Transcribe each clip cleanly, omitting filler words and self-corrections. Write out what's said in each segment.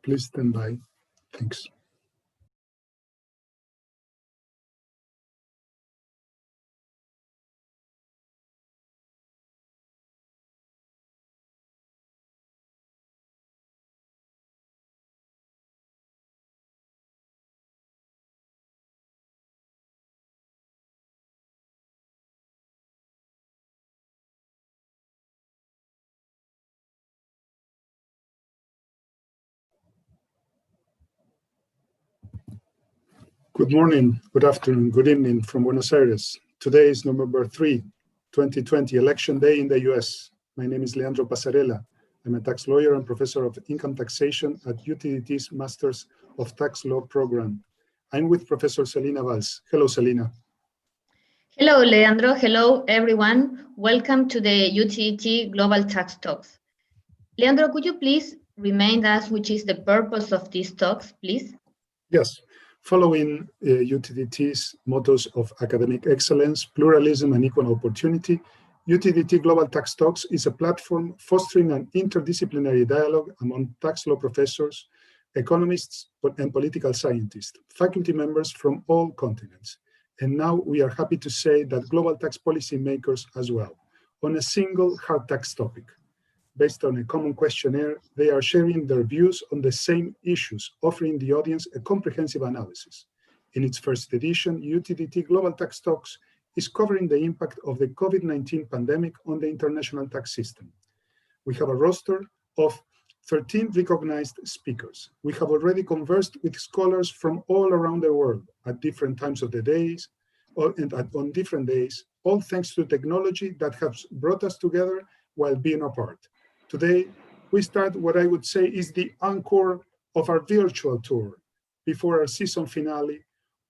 Please stand by. Thanks. Good morning, good afternoon, good evening from Buenos Aires. Today is November 3, 2020, Election Day in the US. My name is Leandro Passarella. I'm a tax lawyer and professor of income taxation at UTDT's Masters of Tax Law program. I'm with Professor Celina Valls. Hello, Celina. Hello, Leandro. Hello, everyone. Welcome to the UTDT Global Tax Talks. Leandro, could you please remind us which is the purpose of these talks, please? Yes. Following UTDT's mottos of academic excellence, pluralism, and equal opportunity, UTDT Global Tax Talks is a platform fostering an interdisciplinary dialogue among tax law professors, economists, and political scientists, faculty members from all continents. And now we are happy to say that global tax policy makers as well, on a single hard tax topic. Based on a common questionnaire, they are sharing their views on the same issues, offering the audience a comprehensive analysis. In its first edition, UTDT Global Tax Talks is covering the impact of the COVID-19 pandemic on the international tax system. We have a roster of 13 recognized speakers. We have already conversed with scholars from all around the world at different times of the days, on different days, all thanks to technology that has brought us together while being apart. Today, we start what I would say is the encore of our virtual tour before our season finale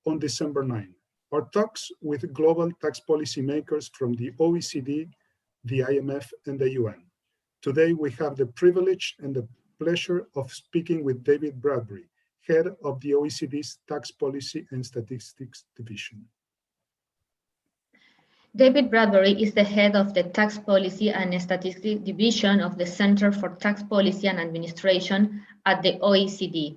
on December 9. Our talks with global tax policy makers from the OECD, the IMF, and the UN. Today, we have the privilege and the pleasure of speaking with David Bradbury, head of the OECD's Tax Policy and Statistics Division. David Bradbury is the head of the Tax Policy and Statistics Division of the Center for Tax Policy and Administration at the OECD.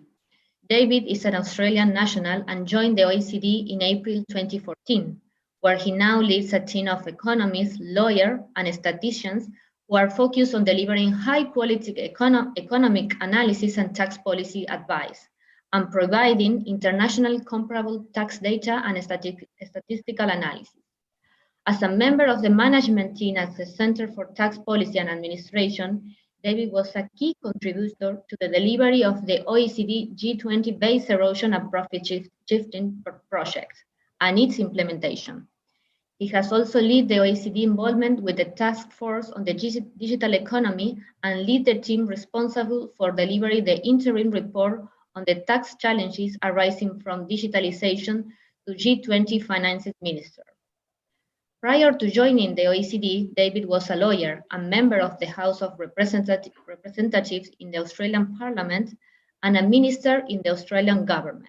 David is an Australian national and joined the OECD in April 2014, where he now leads a team of economists, lawyers, and statisticians who are focused on delivering high-quality economic analysis and tax policy advice, and providing international comparable tax data and statistical analysis. As a member of the management team at the Center for Tax Policy and Administration, David was a key contributor to the delivery of the OECD G20 Base Erosion and Profit Shifting project and its implementation. He has also led the OECD involvement with the task force on the digital economy and led the team responsible for delivering the interim report on the tax challenges arising from digitalization to G20 finance minister. Prior to joining the OECD, David was a lawyer and member of the House of Representatives in the Australian Parliament and a minister in the Australian government.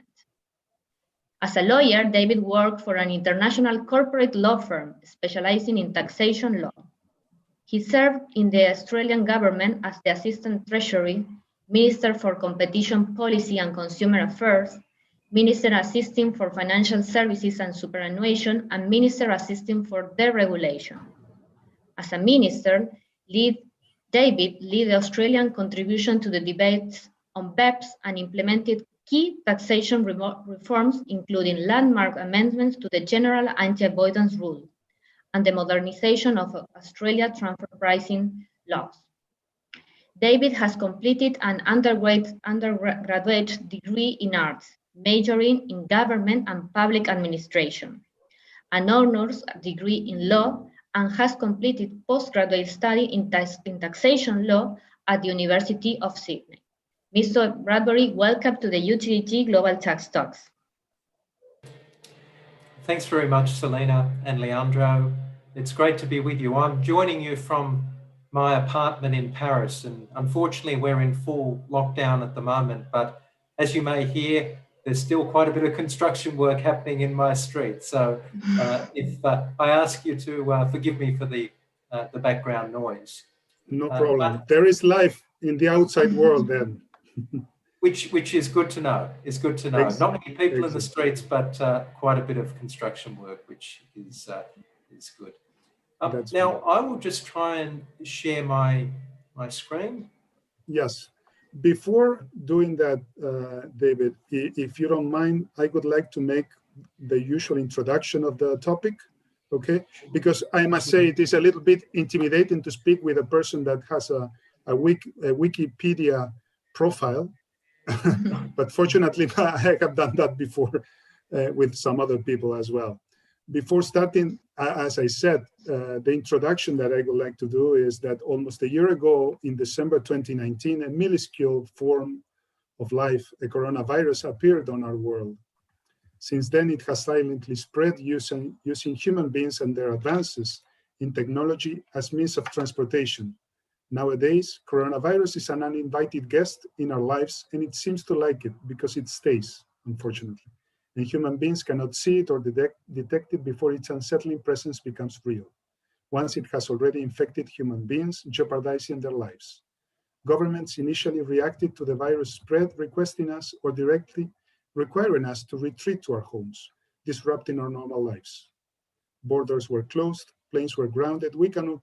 As a lawyer, David worked for an international corporate law firm specializing in taxation law. He served in the Australian government as the Assistant Treasury, Minister for Competition Policy and Consumer Affairs, Minister Assisting for Financial Services and Superannuation, and Minister Assisting for Deregulation. As a minister, David led the Australian contribution to the debates on BEPS and implemented key taxation reforms, including landmark amendments to the General Anti-Avoidance Rule and the modernization of Australia transfer pricing laws. David has completed an undergraduate degree in arts, majoring in government and public administration, an honors degree in law, and has completed postgraduate study in taxation law at the University of Sydney. Mr. Bradbury, welcome to the UTDT Global Tax Talks. Thanks very much, Celina and Leandro. It's great to be with you. I'm joining you from my apartment in Paris, and unfortunately we're in full lockdown at the moment, but as you may hear, there's still quite a bit of construction work happening in my street. So if I ask you to forgive me for the background noise. No problem. There is life in the outside world then. which is good to know. It's good to know. Not many people in the streets, but quite a bit of construction work, which is good. Now, I will just try and share my screen. Yes. Before doing that, David, if you don't mind, I would like to make the usual introduction of the topic, okay? Because I must say it is a little bit intimidating to speak with a person that has a Wikipedia profile, but fortunately I have done that before with some other people as well. Before starting, as I said, the introduction that I would like to do is that almost a year ago, in December 2019, a minuscule form of life, a coronavirus, appeared on our world. Since then, it has silently spread using human beings and their advances in technology as means of transportation. Nowadays, coronavirus is an uninvited guest in our lives, and it seems to like it because it stays, unfortunately. And human beings cannot see it or detect it before its unsettling presence becomes real, once it has already infected human beings, jeopardizing their lives. Governments initially reacted to the virus spread, requesting us or directly requiring us to retreat to our homes, disrupting our normal lives. Borders were closed, planes were grounded, we cannot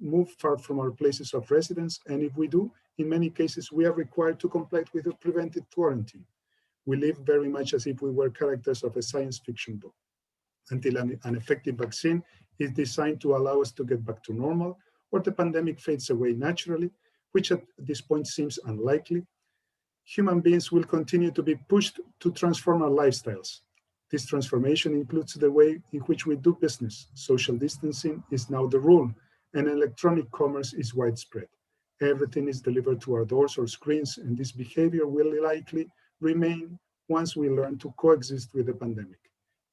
move far from our places of residence, and if we do, in many cases, we are required to comply with a preventive quarantine. We live very much as if we were characters of a science fiction book, until an effective vaccine is designed to allow us to get back to normal, or the pandemic fades away naturally, which at this point seems unlikely. Human beings will continue to be pushed to transform our lifestyles. This transformation includes the way in which we do business. Social distancing is now the rule, and electronic commerce is widespread. Everything is delivered to our doors or screens, and this behavior will likely remain once we learn to coexist with the pandemic.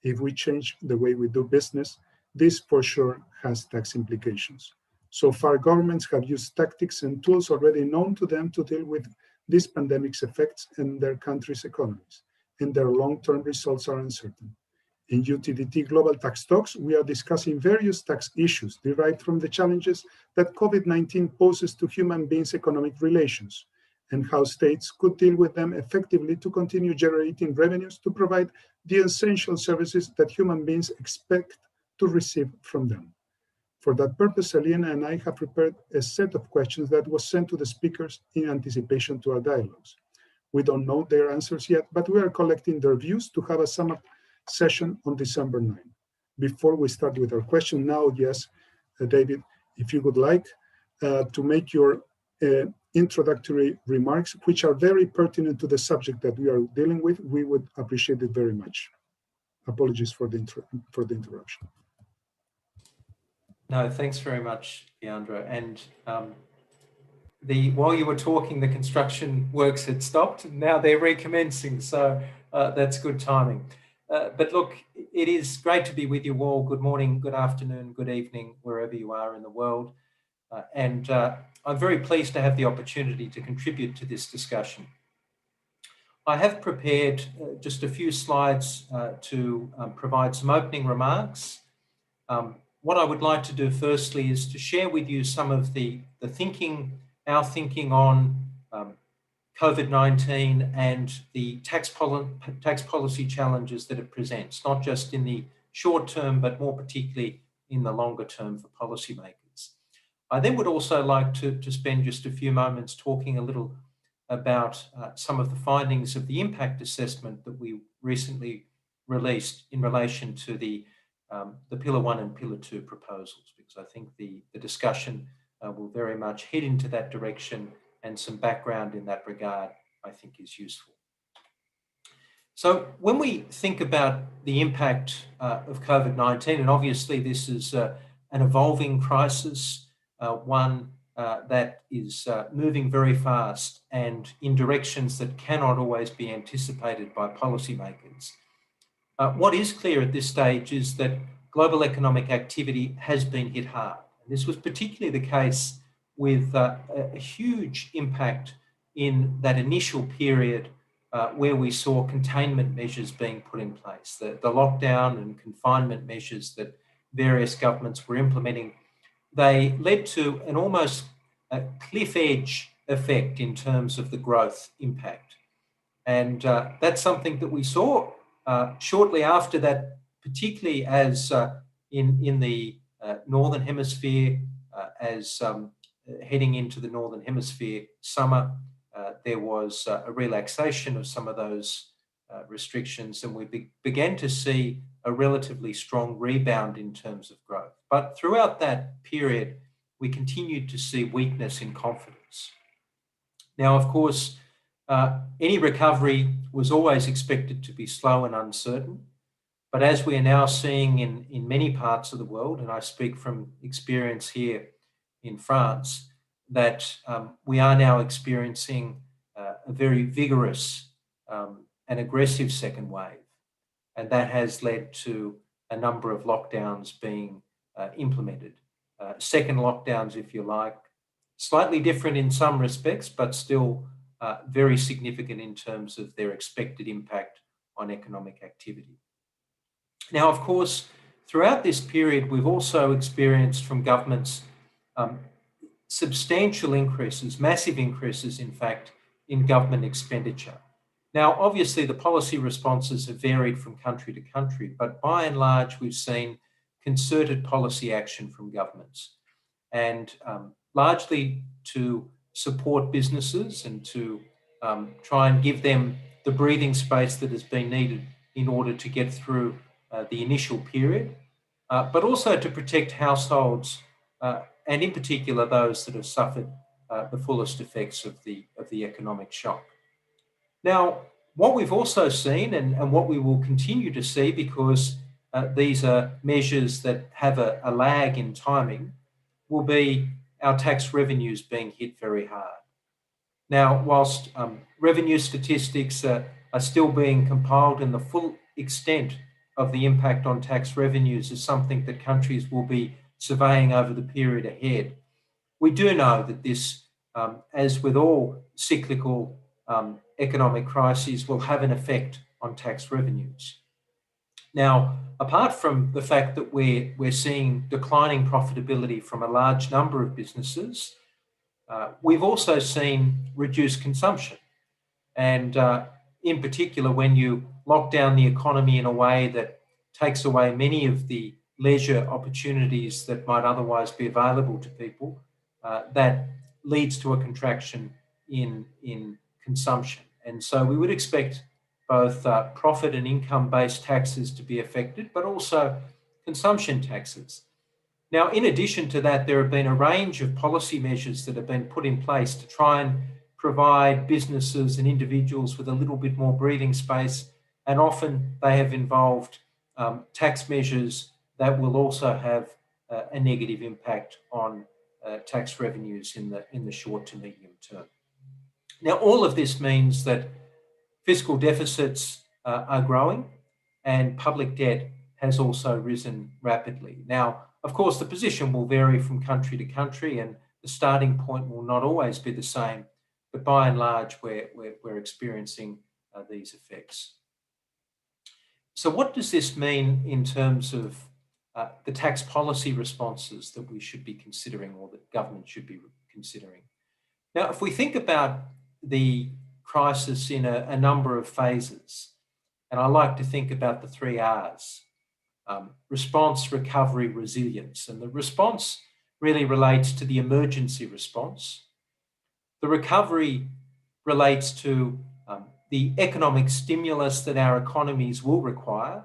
If we change the way we do business, this for sure has tax implications. So far, governments have used tactics and tools already known to them to deal with this pandemic's effects in their country's economies, and their long-term results are uncertain. In UTDT Global Tax Talks, we are discussing various tax issues derived from the challenges that COVID-19 poses to human beings' economic relations, and how states could deal with them effectively to continue generating revenues to provide the essential services that human beings expect to receive from them. For that purpose, Celina and I have prepared a set of questions that was sent to the speakers in anticipation to our dialogues. We don't know their answers yet, but we are collecting their views to have a sum-up session on December 9. Before we start with our question now, yes, David, if you would like to make your introductory remarks, which are very pertinent to the subject that we are dealing with, we would appreciate it very much. Apologies for the interruption. No, thanks very much, Leandro. And while you were talking, the construction works had stopped. Now they're recommencing, so that's good timing. But look, it is great to be with you all. Good morning, good afternoon, good evening, wherever you are in the world. And I'm very pleased to have the opportunity to contribute to this discussion. I have prepared just a few slides to provide some opening remarks. What I would like to do firstly is to share with you some of our thinking on COVID-19 and the tax policy challenges that it presents, not just in the short term, but more particularly in the longer term for policymakers. I then would also like to spend just a few moments talking a little about some of the findings of the impact assessment that we recently released in relation to the Pillar 1 and Pillar 2 proposals, because I think the discussion will very much head into that direction, and some background in that regard I think is useful. So when we think about the impact of COVID-19, and obviously this is an evolving crisis, one that is moving very fast and in directions that cannot always be anticipated by policymakers. What is clear at this stage is that global economic activity has been hit hard. This was particularly the case with a huge impact in that initial period where we saw containment measures being put in place. The lockdown and confinement measures that various governments were implementing, they led to an almost cliff edge effect in terms of the growth impact. And that's something that we saw shortly after that, particularly as in the Northern Hemisphere, as heading into the Northern Hemisphere summer, there was a relaxation of some of those restrictions, and we began to see a relatively strong rebound in terms of growth. But throughout that period, we continued to see weakness in confidence. Now, of course, any recovery was always expected to be slow and uncertain. But as we are now seeing in many parts of the world, and I speak from experience here in France, that we are now experiencing a very vigorous and aggressive second wave. And that has led to a number of lockdowns being implemented. Second lockdowns, if you like, slightly different in some respects, but still very significant in terms of their expected impact on economic activity. Now, of course, throughout this period, we've also experienced from governments substantial increases, massive increases, in fact, in government expenditure. Now, obviously, the policy responses have varied from country to country, but by and large, we've seen concerted policy action from governments, and largely to support businesses and to try and give them the breathing space that has been needed in order to get through the initial period, but also to protect households and in particular those that have suffered the fullest effects of the economic shock. Now, what we've also seen and what we will continue to see, because these are measures that have a lag in timing, will be our tax revenues being hit very hard. Now, whilst revenue statistics are still being compiled, and the full extent of the impact on tax revenues is something that countries will be surveying over the period ahead, we do know that this, as with all cyclical economic crises, will have an effect on tax revenues. Now, apart from the fact that we're seeing declining profitability from a large number of businesses, we've also seen reduced consumption. And in particular, when you lock down the economy in a way that takes away many of the leisure opportunities that might otherwise be available to people, that leads to a contraction in consumption. And so we would expect both profit and income-based taxes to be affected, but also consumption taxes. Now, in addition to that, there have been a range of policy measures that have been put in place to try and provide businesses and individuals with a little bit more breathing space, and often they have involved tax measures that will also have a negative impact on tax revenues in the short to medium term. Now, all of this means that fiscal deficits are growing and public debt has also risen rapidly. Now, of course, the position will vary from country to country and the starting point will not always be the same, but by and large, we're experiencing these effects. So what does this mean in terms of the tax policy responses that we should be considering, or that government should be considering? Now, if we think about the crisis in a number of phases, and I like to think about the 3 R's, response, recovery, resilience. And the response really relates to the emergency response. The recovery relates to the economic stimulus that our economies will require.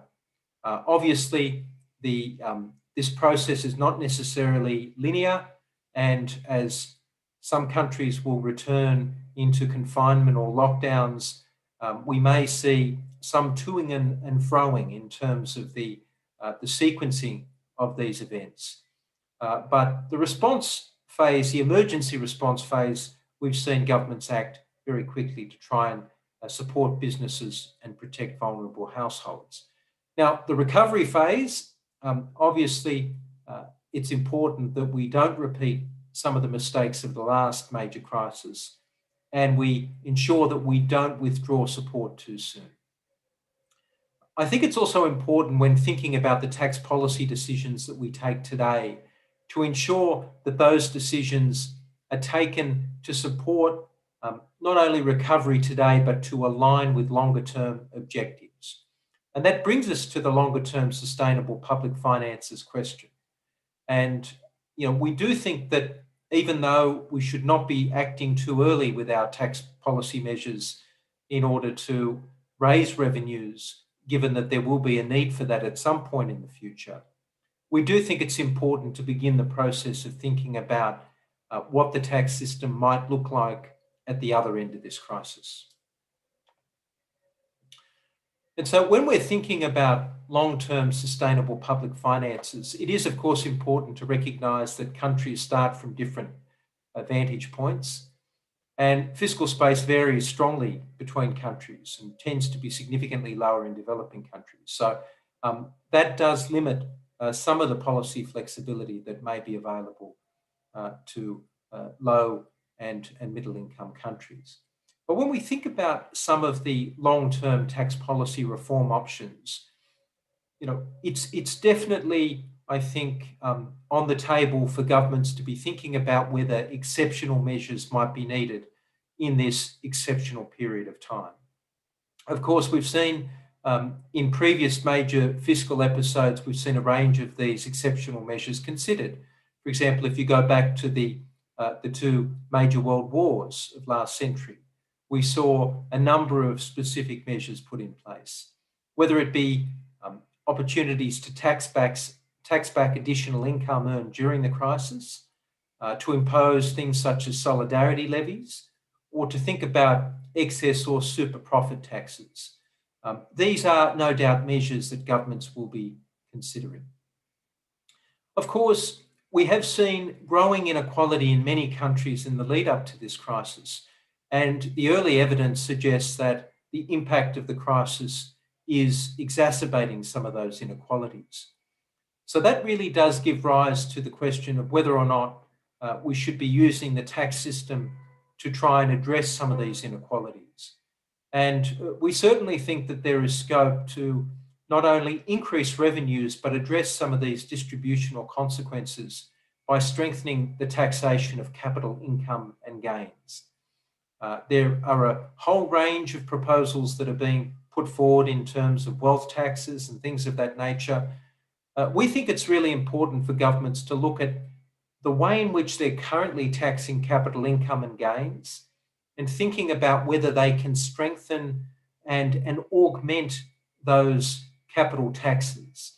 Obviously, this process is not necessarily linear, and as some countries will return into confinement or lockdowns, we may see some toing and froing in terms of the sequencing of these events. But the response phase, the emergency response phase, we've seen governments act very quickly to try and support businesses and protect vulnerable households. Now, the recovery phase, obviously, it's important that we don't repeat some of the mistakes of the last major crisis, and we ensure that we don't withdraw support too soon. I think it's also important when thinking about the tax policy decisions that we take today to ensure that those decisions are taken to support not only recovery today, but to align with longer term objectives. And that brings us to the longer term sustainable public finances question. And, we do think that even though we should not be acting too early with our tax policy measures in order to raise revenues, given that there will be a need for that at some point in the future, we do think it's important to begin the process of thinking about what the tax system might look like at the other end of this crisis. And so when we're thinking about long-term sustainable public finances, it is, of course, important to recognise that countries start from different vantage points, and fiscal space varies strongly between countries and tends to be significantly lower in developing countries. So that does limit some of the policy flexibility that may be available to low and middle income countries. But when we think about some of the long-term tax policy reform options, it's definitely, I think, on the table for governments to be thinking about whether exceptional measures might be needed in this exceptional period of time. Of course, we've seen in previous major fiscal episodes, we've seen a range of these exceptional measures considered. For example, if you go back to the two major world wars of last century, we saw a number of specific measures put in place, whether it be opportunities to tax back additional income earned during the crisis, to impose things such as solidarity levies, or to think about excess or super profit taxes. These are no doubt measures that governments will be considering. Of course, we have seen growing inequality in many countries in the lead up to this crisis, and the early evidence suggests that the impact of the crisis is exacerbating some of those inequalities. So that really does give rise to the question of whether or not we should be using the tax system to try and address some of these inequalities. And we certainly think that there is scope to not only increase revenues, but address some of these distributional consequences by strengthening the taxation of capital income and gains. There are a whole range of proposals that are being put forward in terms of wealth taxes and things of that nature. We think it's really important for governments to look at the way in which they're currently taxing capital income and gains and thinking about whether they can strengthen and augment those capital taxes.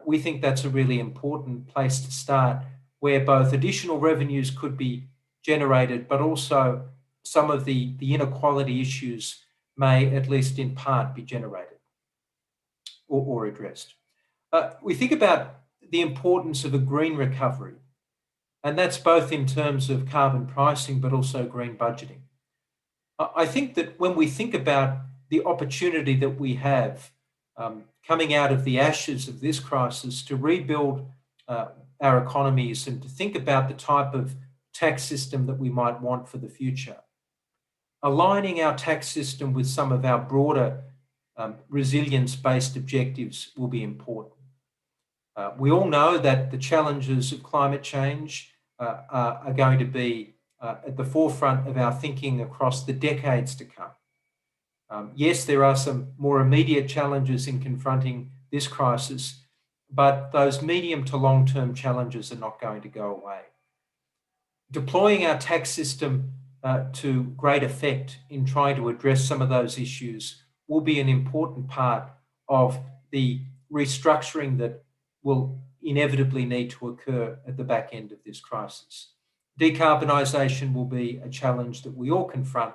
We think that's a really important place to start, where both additional revenues could be generated, but also some of the inequality issues may, at least in part, be generated or addressed. We think about the importance of a green recovery, and that's both in terms of carbon pricing, but also green budgeting. I think that when we think about the opportunity that we have coming out of the ashes of this crisis to rebuild our economies and to think about the type of tax system that we might want for the future, aligning our tax system with some of our broader resilience-based objectives will be important. We all know that the challenges of climate change are going to be at the forefront of our thinking across the decades to come. Yes, there are some more immediate challenges in confronting this crisis, but those medium to long-term challenges are not going to go away. Deploying our tax system to great effect in trying to address some of those issues will be an important part of the restructuring that will inevitably need to occur at the back end of this crisis. Decarbonisation will be a challenge that we all confront,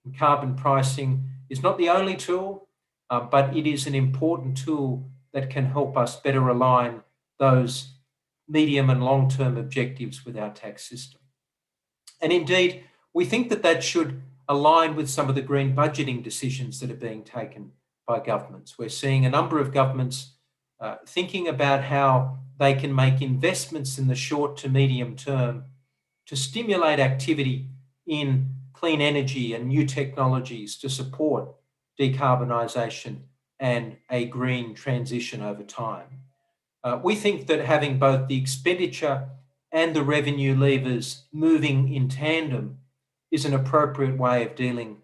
and carbon pricing is not the only tool, but it is an important tool that can help us better align those medium and long-term objectives with our tax system. And indeed, we think that that should align with some of the green budgeting decisions that are being taken by governments. We're seeing a number of governments thinking about how they can make investments in the short to medium term to stimulate activity in clean energy and new technologies to support decarbonisation and a green transition over time. We think that having both the expenditure and the revenue levers moving in tandem is an appropriate way of dealing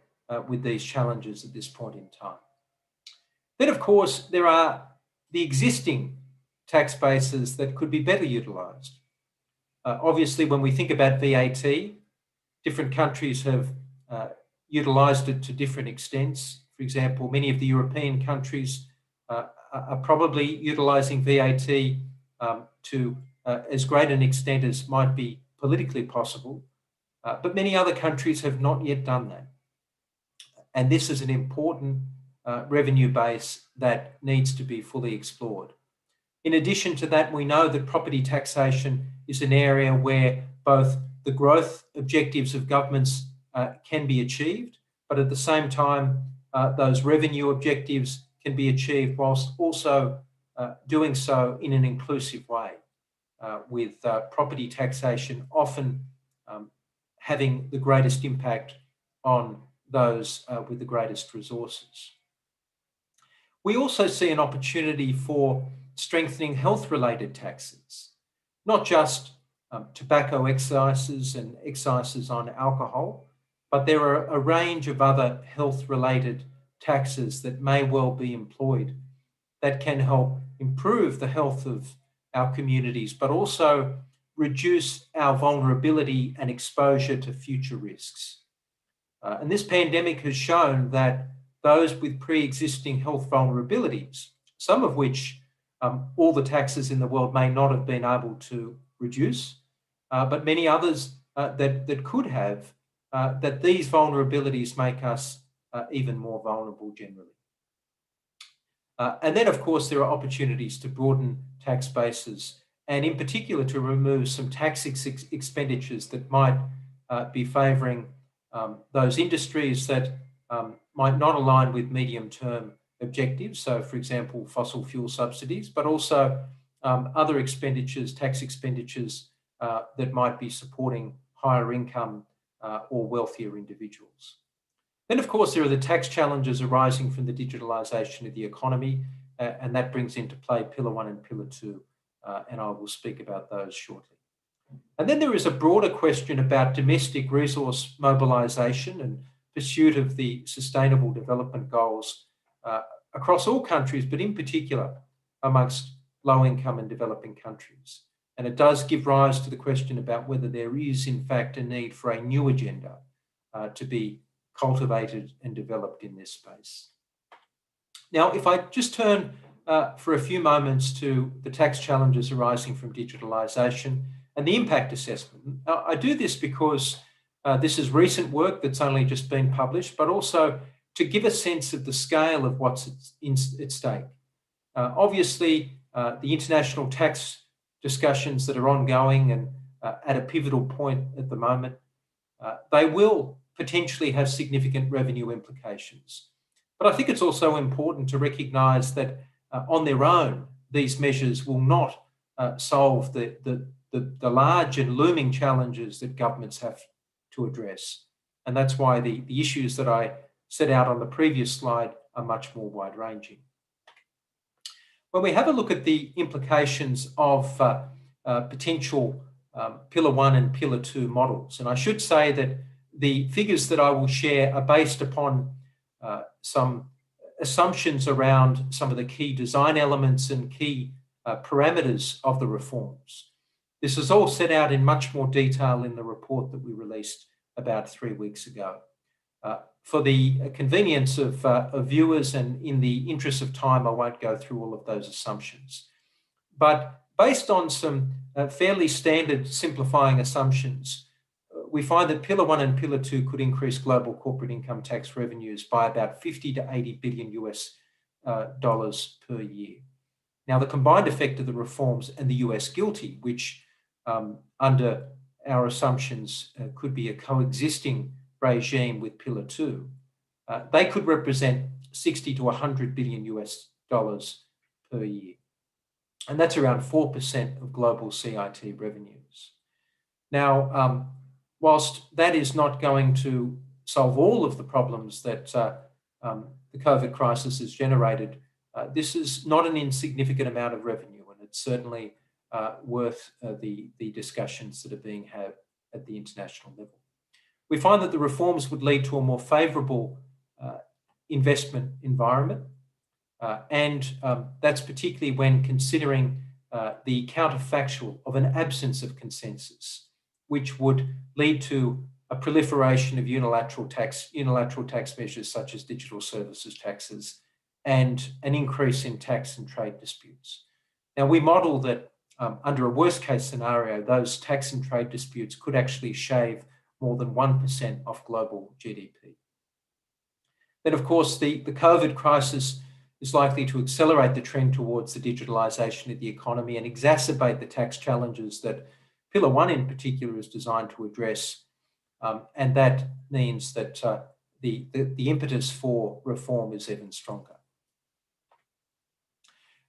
with these challenges at this point in time. Then, of course, there are the existing tax bases that could be better utilised. Obviously, when we think about VAT, different countries have utilised it to different extents. For example, many of the European countries are probably utilising VAT to as great an extent as might be politically possible, but many other countries have not yet done that. And this is an important revenue base that needs to be fully explored. In addition to that, we know that property taxation is an area where both the growth objectives of governments can be achieved, but at the same time, those revenue objectives can be achieved whilst also doing so in an inclusive way, with property taxation often having the greatest impact on those with the greatest resources. We also see an opportunity for strengthening health-related taxes, not just tobacco excises and excises on alcohol, but there are a range of other health-related taxes that may well be employed that can help improve the health of our communities, but also reduce our vulnerability and exposure to future risks. And this pandemic has shown that those with pre-existing health vulnerabilities, some of which all the taxes in the world may not have been able to reduce, but many others that could have, that these vulnerabilities make us even more vulnerable generally. And then, of course, there are opportunities to broaden tax bases, and in particular to remove some tax expenditures that might be favouring those industries that might not align with medium-term objectives. So, for example, fossil fuel subsidies, but also other expenditures, tax expenditures that might be supporting higher income or wealthier individuals. Then, of course, there are the tax challenges arising from the digitalisation of the economy, and that brings into play Pillar 1 and Pillar 2, and I will speak about those shortly. And then there is a broader question about domestic resource mobilisation and pursuit of the Sustainable Development Goals across all countries, but in particular amongst low-income and developing countries. And it does give rise to the question about whether there is, in fact, a need for a new agenda to be cultivated and developed in this space. Now, if I just turn for a few moments to the tax challenges arising from digitalisation and the impact assessment. I do this because this is recent work that's only just been published, but also to give a sense of the scale of what's at stake. Obviously, the international tax discussions that are ongoing and at a pivotal point at the moment, they will potentially have significant revenue implications. But I think it's also important to recognise that on their own, these measures will not solve the large and looming challenges that governments have to address. And that's why the issues that I set out on the previous slide are much more wide-ranging. When we have a look at the implications of potential Pillar 1 and Pillar 2 models, and I should say that the figures that I will share are based upon some assumptions around some of the key design elements and key parameters of the reforms. This is all set out in much more detail in the report that we released about 3 weeks ago. For the convenience of viewers and in the interest of time, I won't go through all of those assumptions. But based on some fairly standard simplifying assumptions, we find that Pillar 1 and Pillar 2 could increase global corporate income tax revenues by about 50 to 80 billion US dollars per year. Now, the combined effect of the reforms and the US GILTI, which under our assumptions could be a coexisting regime with Pillar 2, they could represent 60 to 100 billion US dollars per year. And that's around 4% of global CIT revenues. Now, whilst that is not going to solve all of the problems that the COVID crisis has generated, this is not an insignificant amount of revenue, and it's certainly worth the discussions that are being had at the international level. We find that the reforms would lead to a more favourable investment environment, and that's particularly when considering the counterfactual of an absence of consensus, which would lead to a proliferation of unilateral tax measures such as digital services taxes and an increase in tax and trade disputes. Now, we model that under a worst case scenario, those tax and trade disputes could actually shave more than 1% of global GDP. Then, of course, the COVID crisis is likely to accelerate the trend towards the digitalisation of the economy and exacerbate the tax challenges that Pillar 1 in particular is designed to address. And that means that the impetus for reform is even stronger.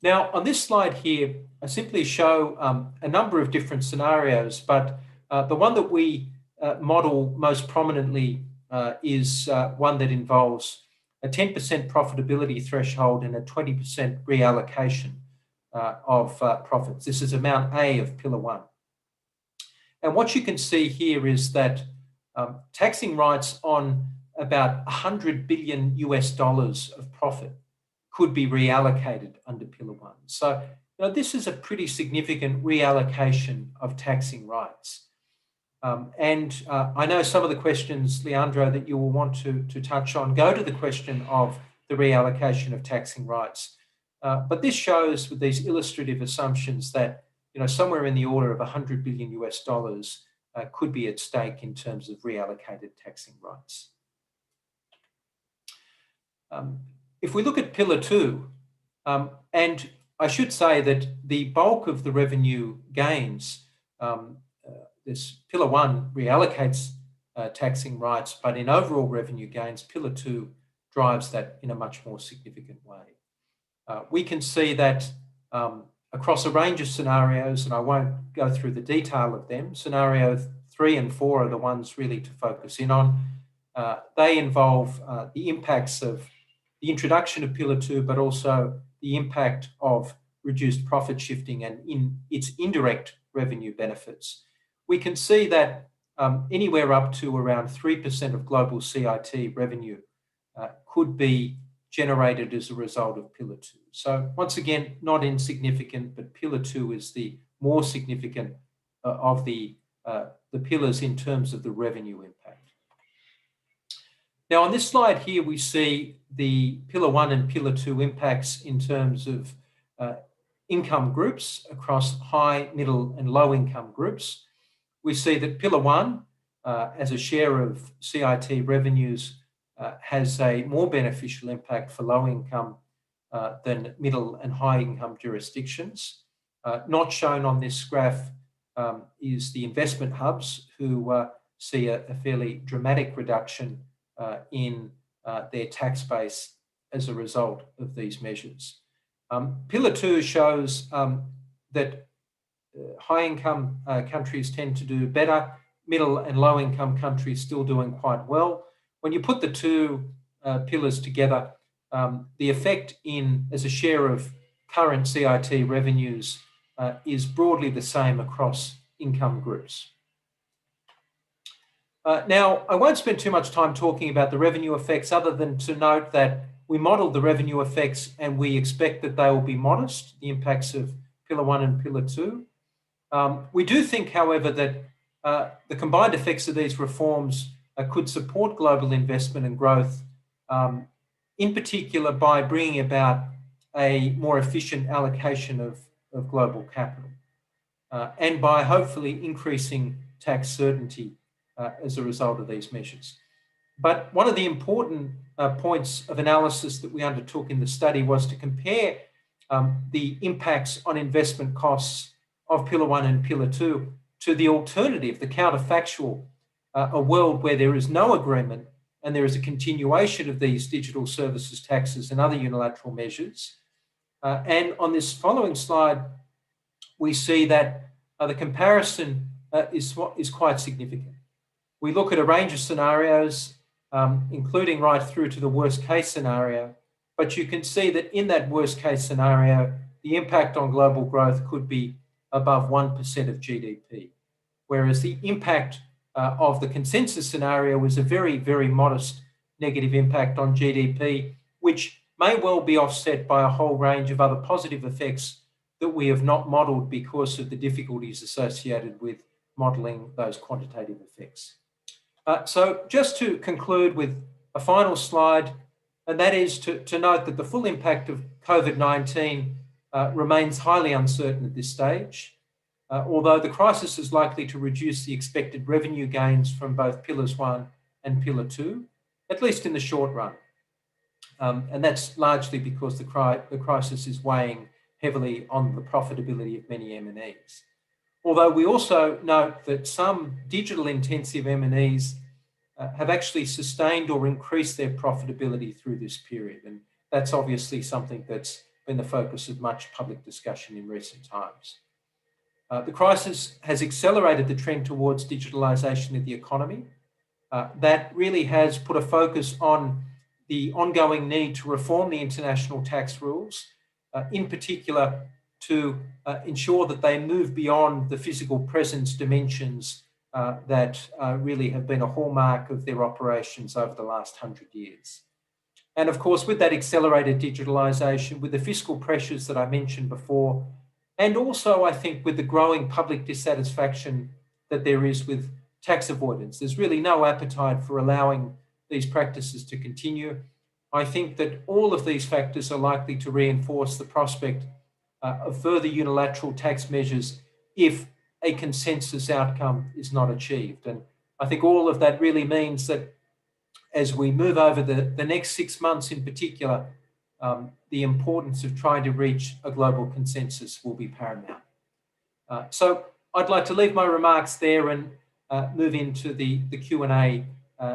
Now, on this slide here, I simply show a number of different scenarios, but the one that we model most prominently is one that involves a 10% profitability threshold and a 20% reallocation of profits. This is amount A of Pillar 1. And what you can see here is that taxing rights on about $100 billion of profit could be reallocated under Pillar 1. So, this is a pretty significant reallocation of taxing rights. And I know some of the questions, Leandro, that you will want to touch on go to the question of the reallocation of taxing rights. But this shows with these illustrative assumptions that, somewhere in the order of $100 billion could be at stake in terms of reallocated taxing rights. If we look at Pillar 2, and I should say that the bulk of the revenue gains, this Pillar 1 reallocates taxing rights, but in overall revenue gains, Pillar 2 drives that in a much more significant way. We can see that across a range of scenarios, and I won't go through the detail of them, scenario 3 and 4 are the ones really to focus in on. They involve the impacts of the introduction of Pillar 2, but also the impact of reduced profit shifting and in its indirect revenue benefits. We can see that anywhere up to around 3% of global CIT revenue could be generated as a result of Pillar 2. So once again, not insignificant, but Pillar 2 is the more significant of the pillars in terms of the revenue impact. Now, on this slide here, we see the Pillar 1 and Pillar 2 impacts in terms of income groups across high, middle, and low income groups. We see that Pillar 1, as a share of CIT revenues, has a more beneficial impact for low income than middle and high income jurisdictions. Not shown on this graph is the investment hubs, who see a fairly dramatic reduction in their tax base as a result of these measures. Pillar 2 shows that high-income countries tend to do better, middle and low-income countries still doing quite well. When you put the two pillars together, the effect as a share of current CIT revenues is broadly the same across income groups. Now, I won't spend too much time talking about the revenue effects other than to note that we modelled the revenue effects and we expect that they will be modest, the impacts of Pillar 1 and Pillar 2. We do think, however, that the combined effects of these reforms could support global investment and growth, in particular by bringing about a more efficient allocation of global capital and by hopefully increasing tax certainty as a result of these measures. But one of the important points of analysis that we undertook in the study was to compare the impacts on investment costs of Pillar 1 and Pillar 2 to the alternative, the counterfactual, a world where there is no agreement and there is a continuation of these digital services taxes and other unilateral measures. And on this following slide, we see that the comparison is quite significant. We look at a range of scenarios, including right through to the worst case scenario, but you can see that in that worst case scenario, the impact on global growth could be above 1% of GDP, whereas the impact of the consensus scenario was a very, very modest negative impact on GDP, which may well be offset by a whole range of other positive effects that we have not modelled because of the difficulties associated with modelling those quantitative effects. So just to conclude with a final slide, and that is to note that the full impact of COVID-19 remains highly uncertain at this stage, although the crisis is likely to reduce the expected revenue gains from both Pillars 1 and Pillar 2, at least in the short run. And that's largely because the crisis is weighing heavily on the profitability of many M&Es. Although we also note that some digital intensive M&Es have actually sustained or increased their profitability through this period. And that's obviously something that's been the focus of much public discussion in recent times. The crisis has accelerated the trend towards digitalisation of the economy. That really has put a focus on the ongoing need to reform the international tax rules, in particular to ensure that they move beyond the physical presence dimensions that really have been a hallmark of their operations over the last 100 years. And of course, with that accelerated digitalisation, with the fiscal pressures that I mentioned before, and also I think with the growing public dissatisfaction that there is with tax avoidance, there's really no appetite for allowing these practices to continue. I think that all of these factors are likely to reinforce the prospect of further unilateral tax measures if a consensus outcome is not achieved. And I think all of that really means that as we move over the next 6 months in particular, the importance of trying to reach a global consensus will be paramount. So I'd like to leave my remarks there and move into the Q&A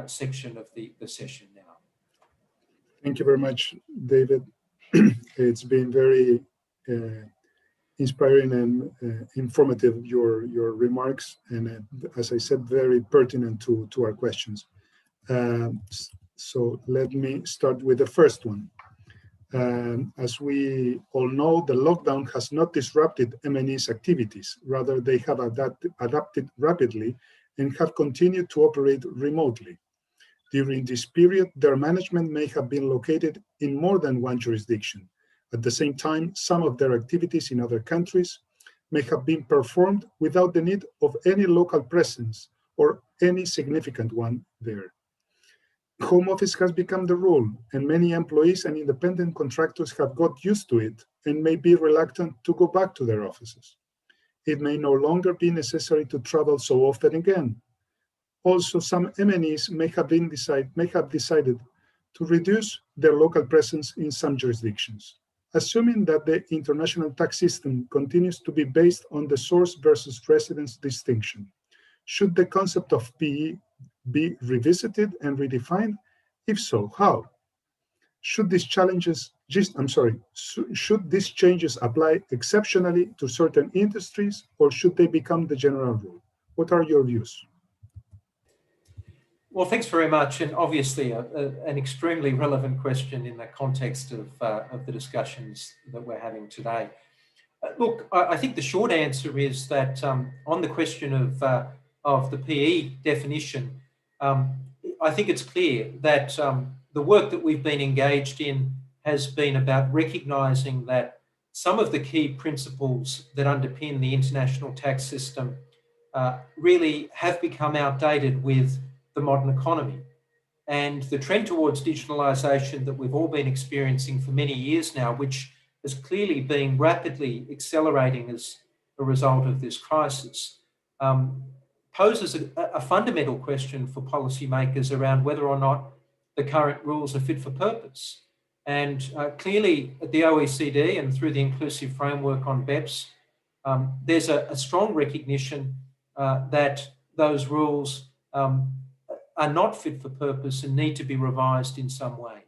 section of the session now. Thank you very much, David. It's been very inspiring and informative, your remarks, and as I said, very pertinent to our questions. So let me start with the first one. As we all know, the lockdown has not disrupted M&E's activities. Rather, they have adapted rapidly and have continued to operate remotely. During this period, their management may have been located in more than one jurisdiction. At the same time, some of their activities in other countries may have been performed without the need of any local presence or any significant one there. Home office has become the rule, and many employees and independent contractors have got used to it and may be reluctant to go back to their offices. It may no longer be necessary to travel so often again. Also, some M&Es may have decided to reduce their local presence in some jurisdictions. Assuming that the international tax system continues to be based on the source versus residence distinction, should the concept of PE be revisited and redefined? If so, how? Should these changes apply exceptionally to certain industries, or should they become the general rule? What are your views? Well, thanks very much, and obviously an extremely relevant question in the context of the discussions that we're having today. Look, I think the short answer is that on the question of the PE definition, I think it's clear that the work that we've been engaged in has been about recognising that some of the key principles that underpin the international tax system really have become outdated with the modern economy. And the trend towards digitalisation that we've all been experiencing for many years now, which has clearly been rapidly accelerating as a result of this crisis, poses a fundamental question for policymakers around whether or not the current rules are fit for purpose. And clearly at the OECD and through the inclusive framework on BEPS, there's a strong recognition that those rules are not fit for purpose and need to be revised in some way.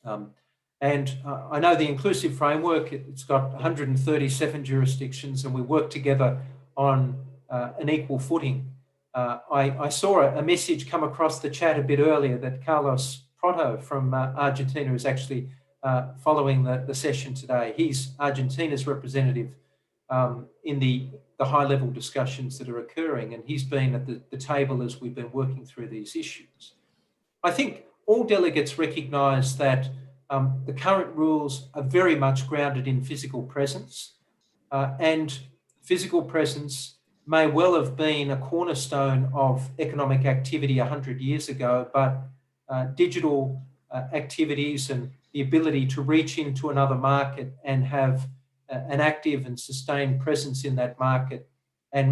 I know the inclusive framework, it's got 137 jurisdictions, and we work together on an equal footing. I saw a message come across the chat a bit earlier that Carlos Proto from Argentina is actually following the session today. He's Argentina's representative in the high-level discussions that are occurring, and he's been at the table as we've been working through these issues. I think all delegates recognise that the current rules are very much grounded in physical presence, and physical presence may well have been a cornerstone of economic activity 100 years ago, but digital activities and the ability to reach into another market and have an active and sustained presence in that market and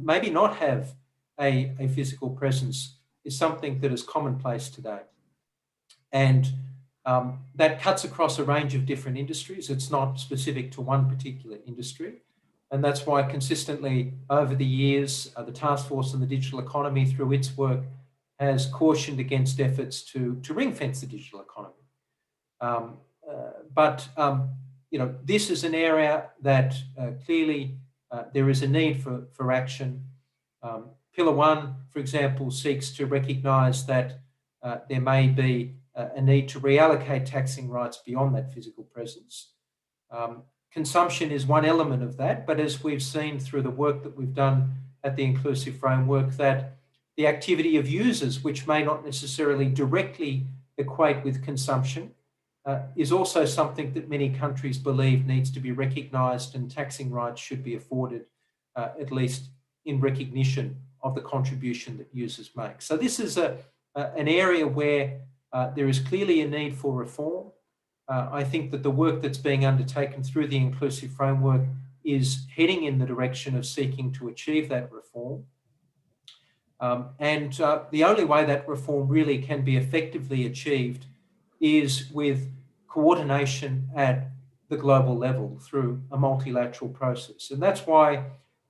maybe not have a physical presence is something that is commonplace today. And that cuts across a range of different industries. It's not specific to one particular industry. And that's why consistently over the years, the Task Force on the Digital Economy through its work has cautioned against efforts to ring-fence the digital economy. You know, this is an area that clearly there is a need for action. Pillar 1, for example, seeks to recognise that there may be a need to reallocate taxing rights beyond that physical presence. Consumption is one element of that, but as we've seen through the work that we've done at the Inclusive Framework, that the activity of users, which may not necessarily directly equate with consumption, is also something that many countries believe needs to be recognised, and taxing rights should be afforded, at least in recognition of the contribution that users make. So this is an area where there is clearly a need for reform. I think that the work that's being undertaken through the Inclusive Framework is heading in the direction of seeking to achieve that reform. The only way that reform really can be effectively achieved is with coordination at the global level through a multilateral process. And that's why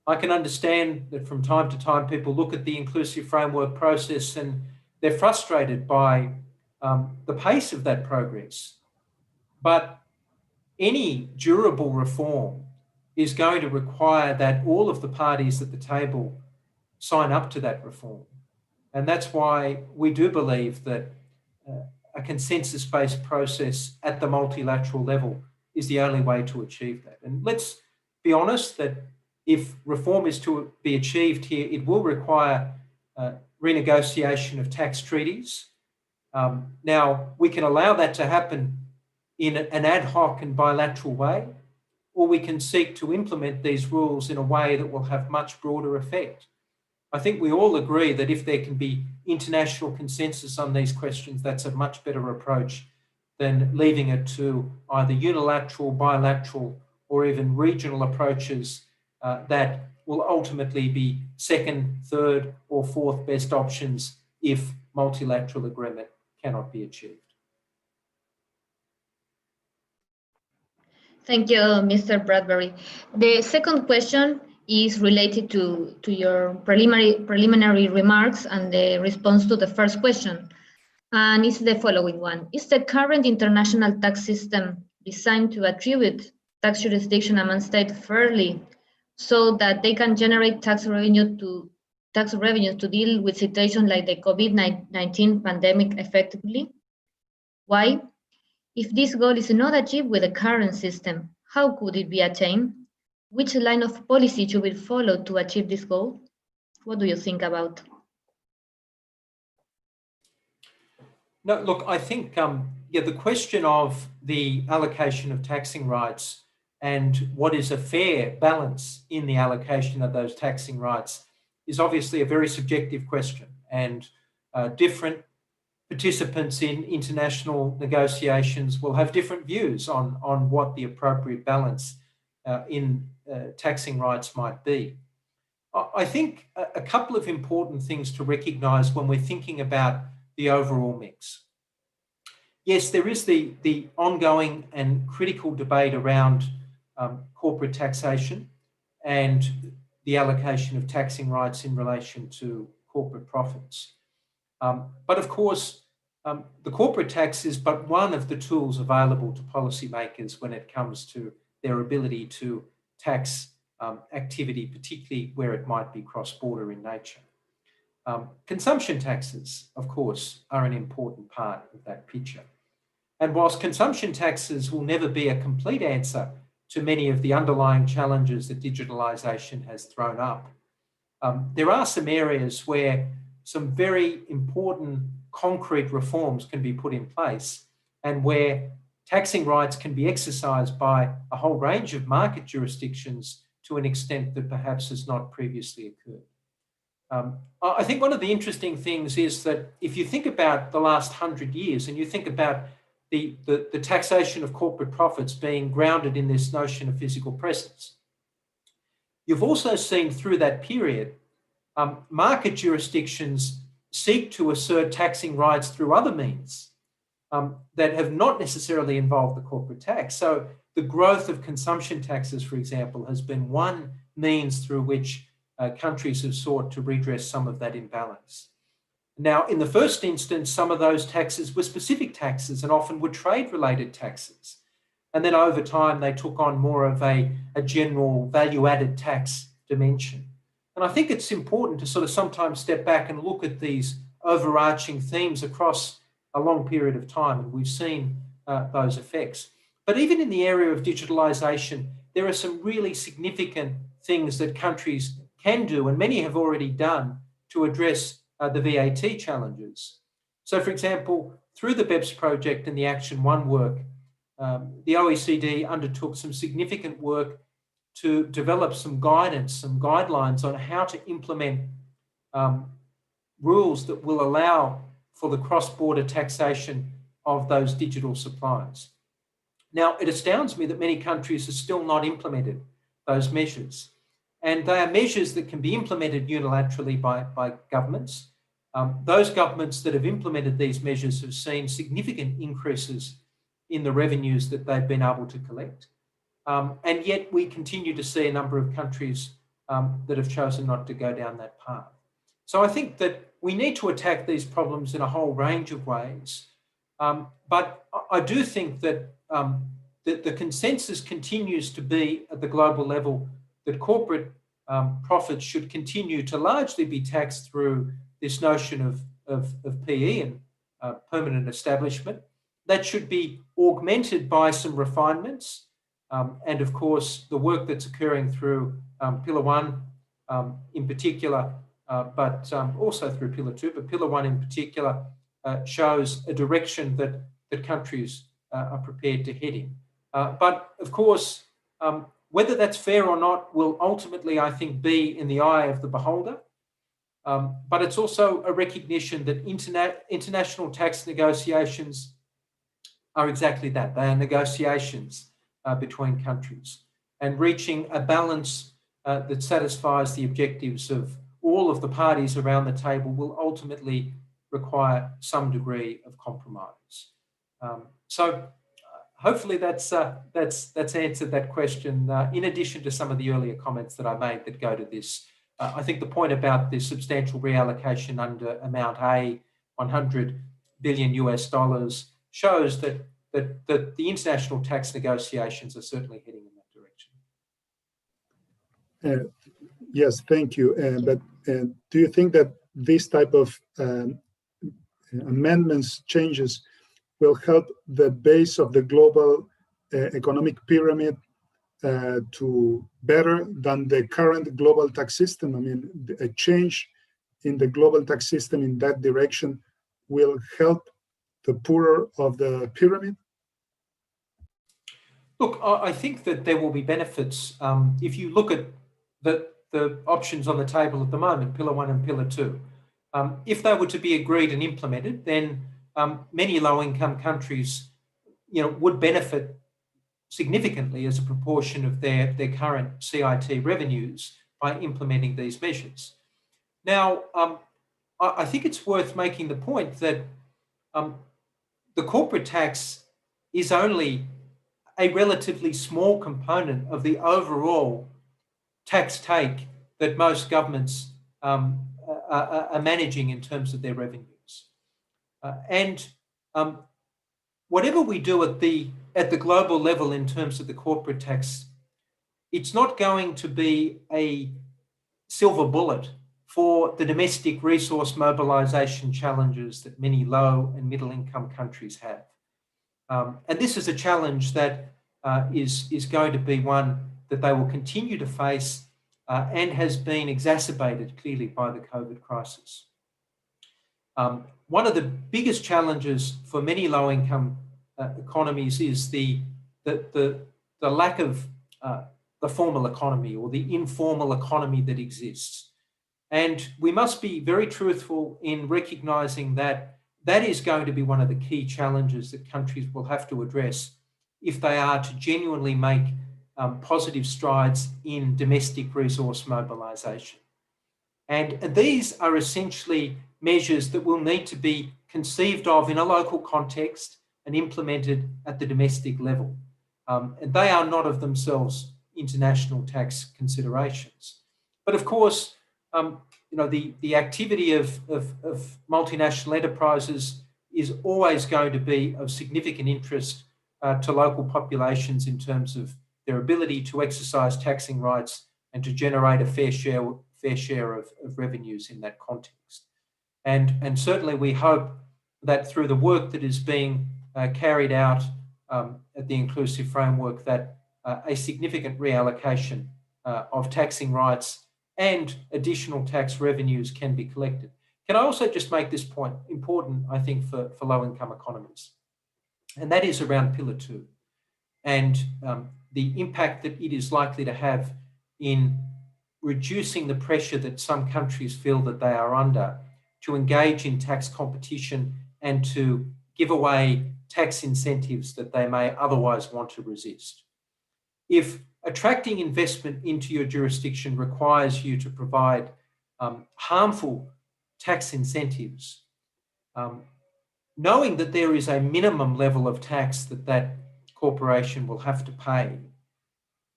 I can understand that from time to time people look at the Inclusive Framework process and they're frustrated by the pace of that progress. But any durable reform is going to require that all of the parties at the table sign up to that reform. And that's why we do believe that a consensus-based process at the multilateral level is the only way to achieve that. And let's be honest that if reform is to be achieved here, it will require renegotiation of tax treaties. Now, we can allow that to happen in an ad hoc and bilateral way, or we can seek to implement these rules in a way that will have much broader effect. I think we all agree that if there can be international consensus on these questions, that's a much better approach than leaving it to either unilateral, bilateral, or even regional approaches that will ultimately be second, third, or fourth best options if multilateral agreement cannot be achieved. Thank you, Mr. Bradbury. The second question is related to your preliminary remarks and the response to the first question. And it's the following one. Is the current international tax system designed to attribute tax jurisdiction among states fairly so that they can generate tax revenue to deal with situations like the COVID-19 pandemic effectively? Why? If this goal is not achieved with the current system, how could it be attained? Which line of policy should be followed to achieve this goal? What do you think about? No, look, I think the question of the allocation of taxing rights and what is a fair balance in the allocation of those taxing rights is obviously a very subjective question, and different participants in international negotiations will have different views on what the appropriate balance in taxing rights might be. I think a couple of important things to recognise when we're thinking about the overall mix. Yes, there is the ongoing and critical debate around corporate taxation and the allocation of taxing rights in relation to corporate profits. But of course, the corporate tax is but one of the tools available to policymakers when it comes to their ability to tax activity, particularly where it might be cross-border in nature. Consumption taxes, of course, are an important part of that picture. And whilst consumption taxes will never be a complete answer to many of the underlying challenges that digitalisation has thrown up. There are some areas where some very important concrete reforms can be put in place and where taxing rights can be exercised by a whole range of market jurisdictions to an extent that perhaps has not previously occurred. I think one of the interesting things is that if you think about the last 100 years and you think about the taxation of corporate profits being grounded in this notion of physical presence, you've also seen through that period market jurisdictions seek to assert taxing rights through other means that have not necessarily involved the corporate tax. So the growth of consumption taxes, for example, has been one means through which countries have sought to redress some of that imbalance. Now, in the first instance, some of those taxes were specific taxes and often were trade-related taxes. And then over time, they took on more of a general value-added tax dimension. And I think it's important to sort of sometimes step back and look at these overarching themes across a long period of time, and we've seen those effects. But even in the area of digitalisation, there are some really significant things that countries can do, and many have already done, to address the VAT challenges. So, for example, through the BEPS project and the Action 1 work, the OECD undertook some significant work to develop some guidance, some guidelines on how to implement rules that will allow for the cross-border taxation of those digital suppliers. Now, it astounds me that many countries have still not implemented those measures. And they are measures that can be implemented unilaterally by governments. Those governments that have implemented these measures have seen significant increases in the revenues that they've been able to collect. And yet we continue to see a number of countries that have chosen not to go down that path. So I think that we need to attack these problems in a whole range of ways. But I do think that the consensus continues to be at the global level that corporate profits should continue to largely be taxed through this notion of PE and permanent establishment. That should be augmented by some refinements. And of course, the work that's occurring through Pillar 1 in particular, but also through Pillar 2, but Pillar 1 in particular shows a direction that countries are prepared to head in. But of course, whether that's fair or not will ultimately, I think, be in the eye of the beholder. But it's also a recognition that international tax negotiations are exactly that. They are negotiations between countries, and reaching a balance that satisfies the objectives of all of the parties around the table will ultimately require some degree of compromise. So hopefully that's answered that question, in addition to some of the earlier comments that I made that go to this. I think the point about this substantial reallocation under Amount A, $100 billion US, shows that the international tax negotiations are certainly heading in that direction. Yes, thank you. But do you think that this type of amendments, changes, will help the base of the global economic pyramid to better than the current global tax system? I mean, a change in the global tax system in that direction will help the poorer of the pyramid? Look, I think that there will be benefits. If you look at the options on the table at the moment, Pillar 1 and Pillar 2, if they were to be agreed and implemented, then many low-income countries, would benefit significantly as a proportion of their current CIT revenues by implementing these measures. Now, I think it's worth making the point that the corporate tax is only a relatively small component of the overall tax take that most governments are managing in terms of their revenues. And whatever we do at the global level in terms of the corporate tax, it's not going to be a silver bullet for the domestic resource mobilisation challenges that many low and middle income countries have. And this is a challenge that is going to be one that they will continue to face and has been exacerbated clearly by the COVID crisis. One of the biggest challenges for many low-income economies is the lack of the formal economy or the informal economy that exists. And we must be very truthful in recognising that that is going to be one of the key challenges that countries will have to address if they are to genuinely make positive strides in domestic resource mobilisation. And these are essentially measures that will need to be conceived of in a local context and implemented at the domestic level. And they are not of themselves international tax considerations. But of course, the activity of multinational enterprises is always going to be of significant interest to local populations in terms of their ability to exercise taxing rights and to generate a fair share of revenues in that context. And certainly we hope that through the work that is being carried out at the inclusive framework, that a significant reallocation of taxing rights and additional tax revenues can be collected. Can I also just make this point important, I think, for low-income economies? And that is around Pillar 2 and the impact that it is likely to have in reducing the pressure that some countries feel that they are under to engage in tax competition and to give away tax incentives that they may otherwise want to resist. If attracting investment into your jurisdiction requires you to provide harmful tax incentives, knowing that there is a minimum level of tax that corporation will have to pay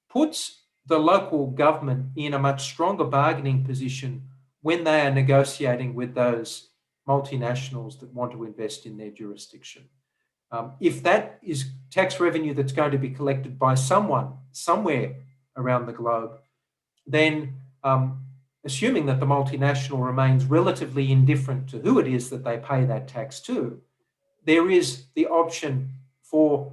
puts the local government in a much stronger bargaining position when they are negotiating with those multinationals that want to invest in their jurisdiction. If that is tax revenue that's going to be collected by someone somewhere around the globe, then assuming that the multinational remains relatively indifferent to who it is that they pay that tax to, there is the option for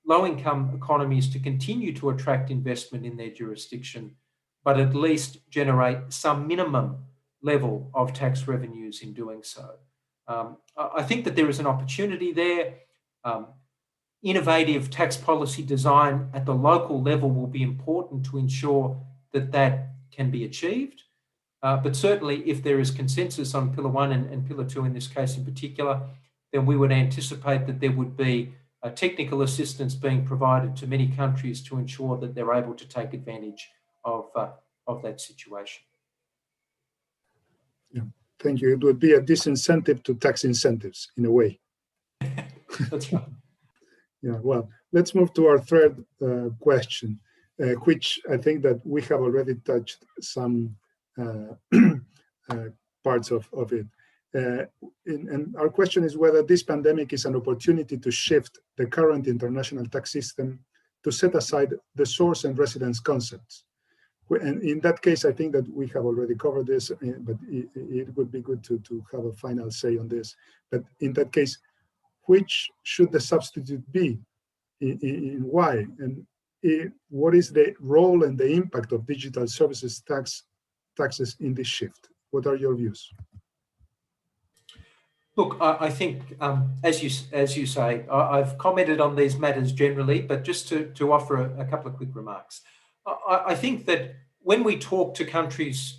low-income economies to continue to attract investment in their jurisdiction, but at least generate some minimum level of tax revenues in doing so. I think that there is an opportunity there. Innovative tax policy design at the local level will be important to ensure that that can be achieved. But certainly if there is consensus on Pillar 1 and Pillar 2 in this case in particular, then we would anticipate that there would be technical assistance being provided to many countries to ensure that they're able to take advantage of that situation. Yeah, thank you. It would be a disincentive to tax incentives in a way. That's right. Yeah, well, let's move to our third question, which I think that we have already touched some parts of it. And our question is whether this pandemic is an opportunity to shift the current international tax system to set aside the source and residence concepts. And in that case, I think that we have already covered this, but it would be good to have a final say on this. But in that case, which should the substitute be, in why, and what is the role and the impact of digital services taxes in this shift? What are your views? Look, I think, as you say, I've commented on these matters generally, but just to offer a couple of quick remarks. I think that when we talk to countries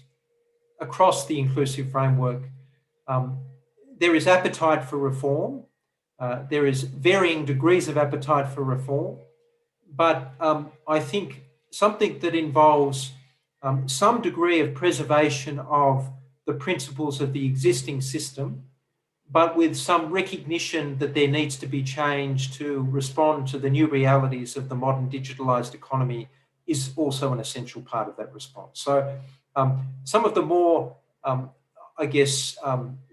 across the inclusive framework, there is appetite for reform. There is varying degrees of appetite for reform, but I think something that involves some degree of preservation of the principles of the existing system, but with some recognition that there needs to be change to respond to the new realities of the modern digitalized economy is also an essential part of that response. So some of the more,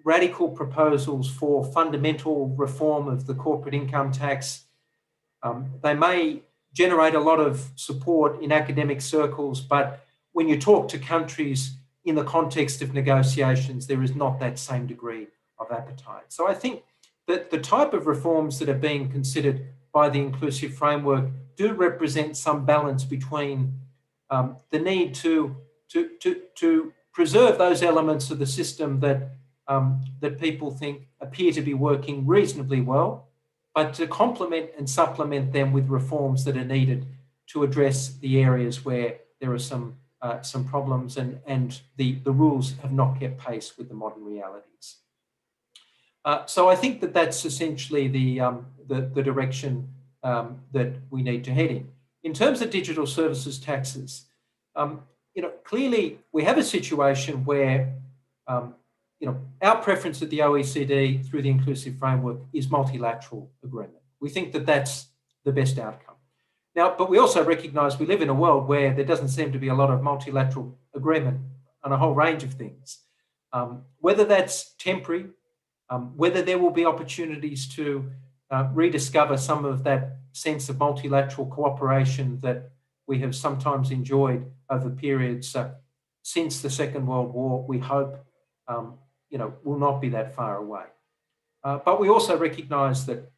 radical proposals for fundamental reform of the corporate income tax, they may generate a lot of support in academic circles, but when you talk to countries in the context of negotiations, there is not that same degree of appetite. So I think that the type of reforms that are being considered by the inclusive framework do represent some balance between the need to preserve those elements of the system that that people think appear to be working reasonably well, but to complement and supplement them with reforms that are needed to address the areas where there are some problems and the rules have not kept pace with the modern realities. So I think that that's essentially the direction that we need to head in. In terms of digital services taxes, clearly we have a situation where our preference at the OECD through the inclusive framework is multilateral agreement. We think that that's the best outcome. Now, but we also recognise we live in a world where there doesn't seem to be a lot of multilateral agreement on a whole range of things. Whether that's temporary, whether there will be opportunities to rediscover some of that sense of multilateral cooperation that we have sometimes enjoyed over periods since the Second World War, we hope will not be that far away. But we also recognise that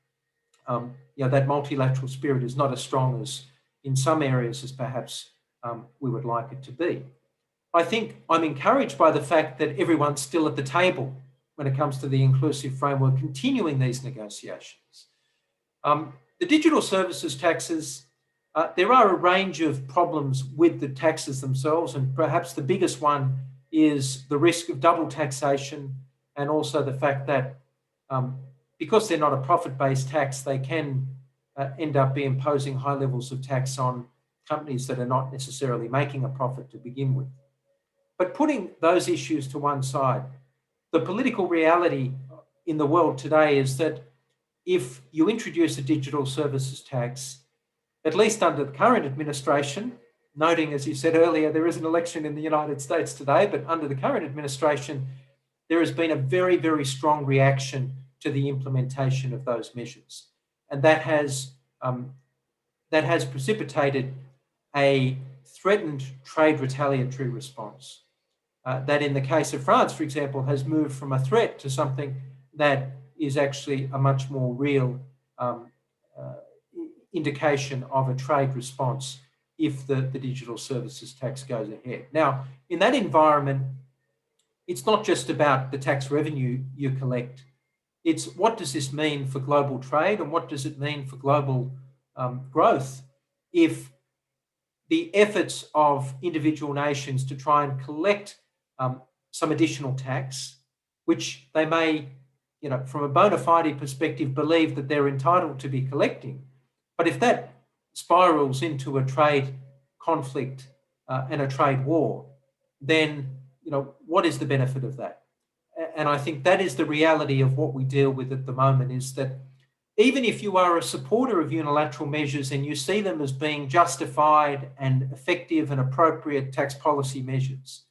that multilateral spirit is not as strong as in some areas as perhaps we would like it to be. I think I'm encouraged by the fact that everyone's still at the table when it comes to the inclusive framework, continuing these negotiations. The digital services taxes, there are a range of problems with the taxes themselves, and perhaps the biggest one is the risk of double taxation, and also the fact that because they're not a profit-based tax, they can end up imposing high levels of tax on companies that are not necessarily making a profit to begin with. But putting those issues to one side, the political reality in the world today is that if you introduce a digital services tax, at least under the current administration, noting, as you said earlier, there is an election in the United States today, but under the current administration, there has been a very, very strong reaction to the implementation of those measures. And that has precipitated a threatened trade retaliatory response. That in the case of France, for example, has moved from a threat to something that is actually a much more real indication of a trade response if the digital services tax goes ahead. Now, in that environment, it's not just about the tax revenue you collect. It's what does this mean for global trade and what does it mean for global growth if the efforts of individual nations to try and collect some additional tax, which they may, from a bona fide perspective, believe that they're entitled to be collecting. But if that spirals into a trade conflict and a trade war, then, what is the benefit of that? And I think that is the reality of what we deal with at the moment, is that even if you are a supporter of unilateral measures and you see them as being justified and effective and appropriate tax policy measures,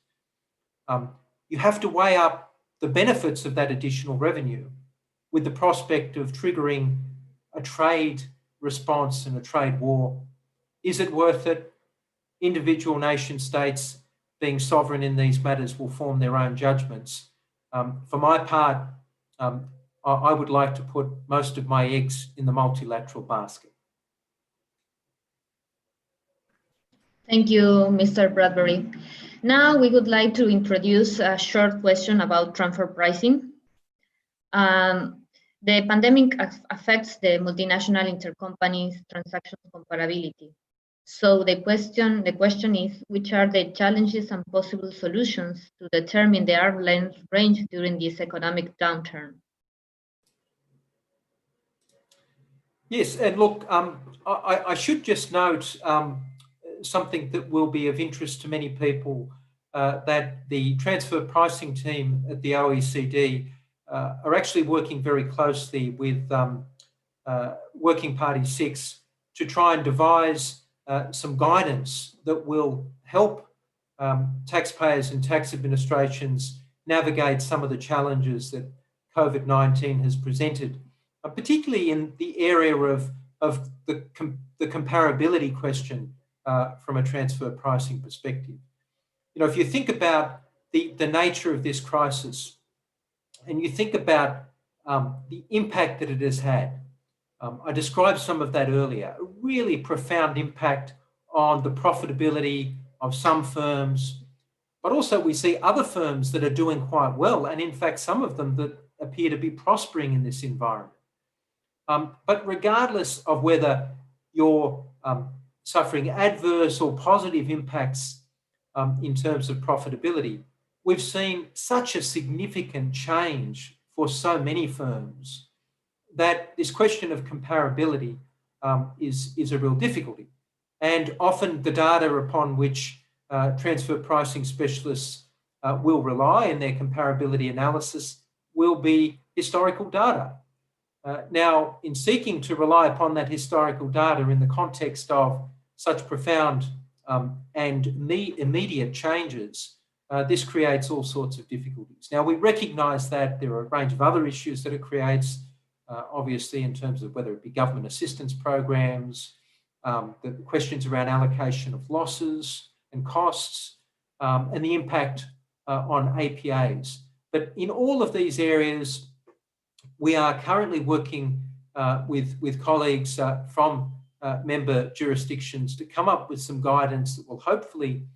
you have to weigh up the benefits of that additional revenue with the prospect of triggering a trade response and a trade war. Is it worth it? Individual nation states, being sovereign in these matters, will form their own judgments. For my part, I would like to put most of my eggs in the multilateral basket. Thank you, Mr. Bradbury. Now we would like to introduce a short question about transfer pricing. The pandemic affects the multinational intercompany transaction comparability. So the question is, which are the challenges and possible solutions to determine the arm's length range during this economic downturn? Yes, and look, I should just note something that will be of interest to many people, that the transfer pricing team at the OECD are actually working very closely with Working Party 6 to try and devise some guidance that will help taxpayers and tax administrations navigate some of the challenges that COVID-19 has presented, particularly in the area of the comparability question from a transfer pricing perspective. If you think about the nature of this crisis and you think about the impact that it has had, I described some of that earlier, a really profound impact on the profitability of some firms, but also we see other firms that are doing quite well, and in fact, some of them that appear to be prospering in this environment. But regardless of whether you're suffering adverse or positive impacts in terms of profitability, we've seen such a significant change for so many firms that this question of comparability is a real difficulty. And often the data upon which transfer pricing specialists will rely in their comparability analysis will be historical data. Now, in seeking to rely upon that historical data in the context of such profound and immediate changes, this creates all sorts of difficulties. Now, we recognise that there are a range of other issues that it creates, obviously in terms of whether it be government assistance programs, the questions around allocation of losses and costs, and the impact on APAs. But in all of these areas, we are currently working with colleagues from member jurisdictions to come up with some guidance that will hopefully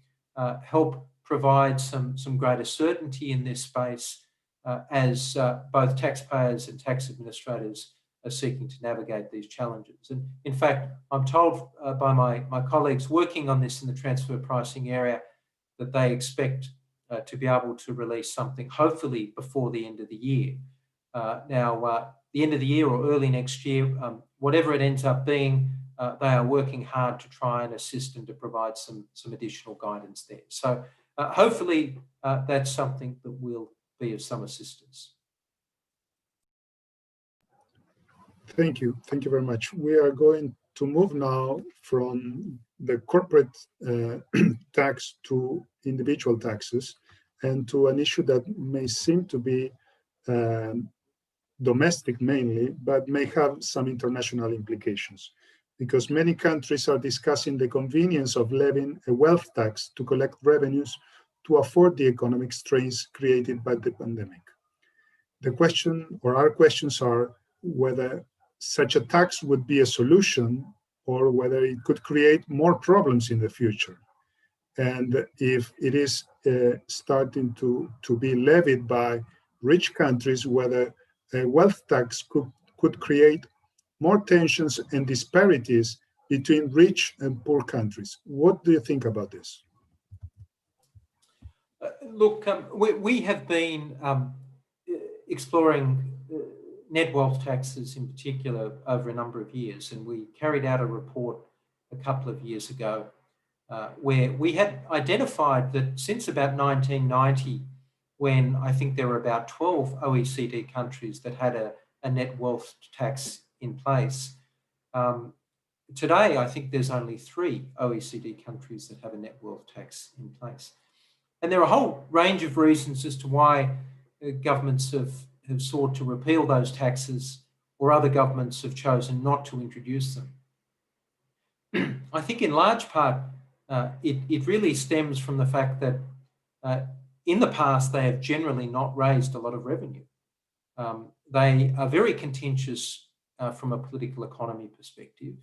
help provide some greater certainty in this space as both taxpayers and tax administrators are seeking to navigate these challenges. And in fact, I'm told by my colleagues working on this in the transfer pricing area that they expect to be able to release something hopefully before the end of the year. Now, the end of the year or early next year, whatever it ends up being, they are working hard to try and assist and to provide some additional guidance there. So hopefully that's something that will be of some assistance. Thank you. Thank you very much. We are going to move now from the corporate tax to individual taxes and to an issue that may seem to be domestic mainly, but may have some international implications, because many countries are discussing the convenience of levying a wealth tax to collect revenues to afford the economic strains created by the pandemic. The question, or our questions, are whether such a tax would be a solution or whether it could create more problems in the future. And if it is starting to be levied by rich countries, whether a wealth tax could create more tensions and disparities between rich and poor countries. What do you think about this? Look, we have been exploring net wealth taxes in particular over a number of years, and we carried out a report a couple of years ago where we had identified that since about 1990, when I think there were about 12 OECD countries that had a net wealth tax in place. Today, I think there's only 3 OECD countries that have a net wealth tax in place. And there are a whole range of reasons as to why governments have sought to repeal those taxes, or other governments have chosen not to introduce them. I think in large part, it really stems from the fact that in the past, they have generally not raised a lot of revenue. They are very contentious from a political economy perspective.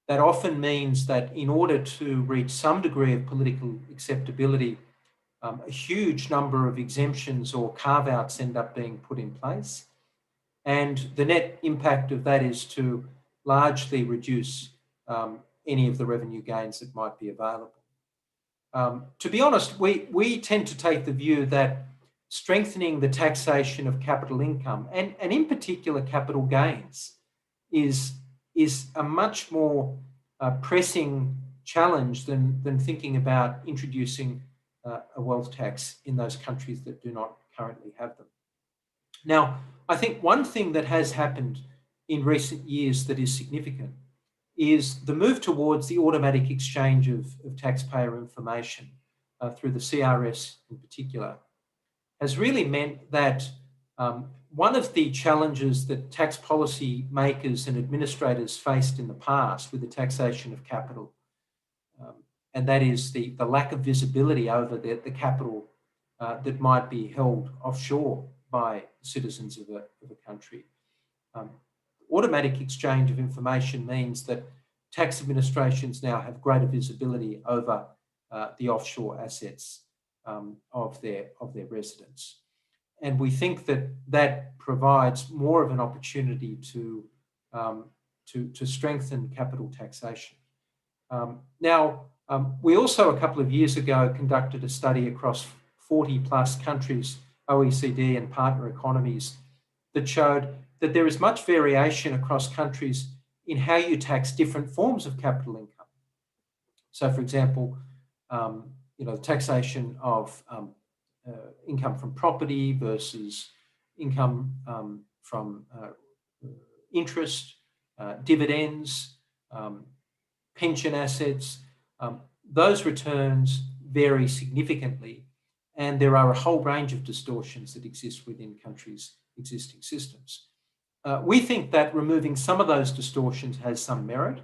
That often means that in order to reach some degree of political acceptability, a huge number of exemptions or carve-outs end up being put in place. And the net impact of that is to largely reduce any of the revenue gains that might be available. To be honest, we tend to take the view that strengthening the taxation of capital income, and in particular capital gains, is a much more pressing challenge than thinking about introducing a wealth tax in those countries that do not currently have them. Now, I think one thing that has happened in recent years that is significant is the move towards the automatic exchange of taxpayer information through the CRS in particular has really meant that one of the challenges that tax policy makers and administrators faced in the past with the taxation of capital, and that is the lack of visibility over the capital that might be held offshore by citizens of a country. automatic exchange of information means that tax administrations now have greater visibility over the offshore assets of their residents. And we think that that provides more of an opportunity to strengthen capital taxation. We also, a couple of years ago, conducted a study across 40 plus countries, OECD and partner economies, that showed that there is much variation across countries in how you tax different forms of capital income. So, for example, the taxation of income from property versus income from interest, dividends, pension assets, those returns vary significantly, and there are a whole range of distortions that exist within countries' existing systems. We think that removing some of those distortions has some merit.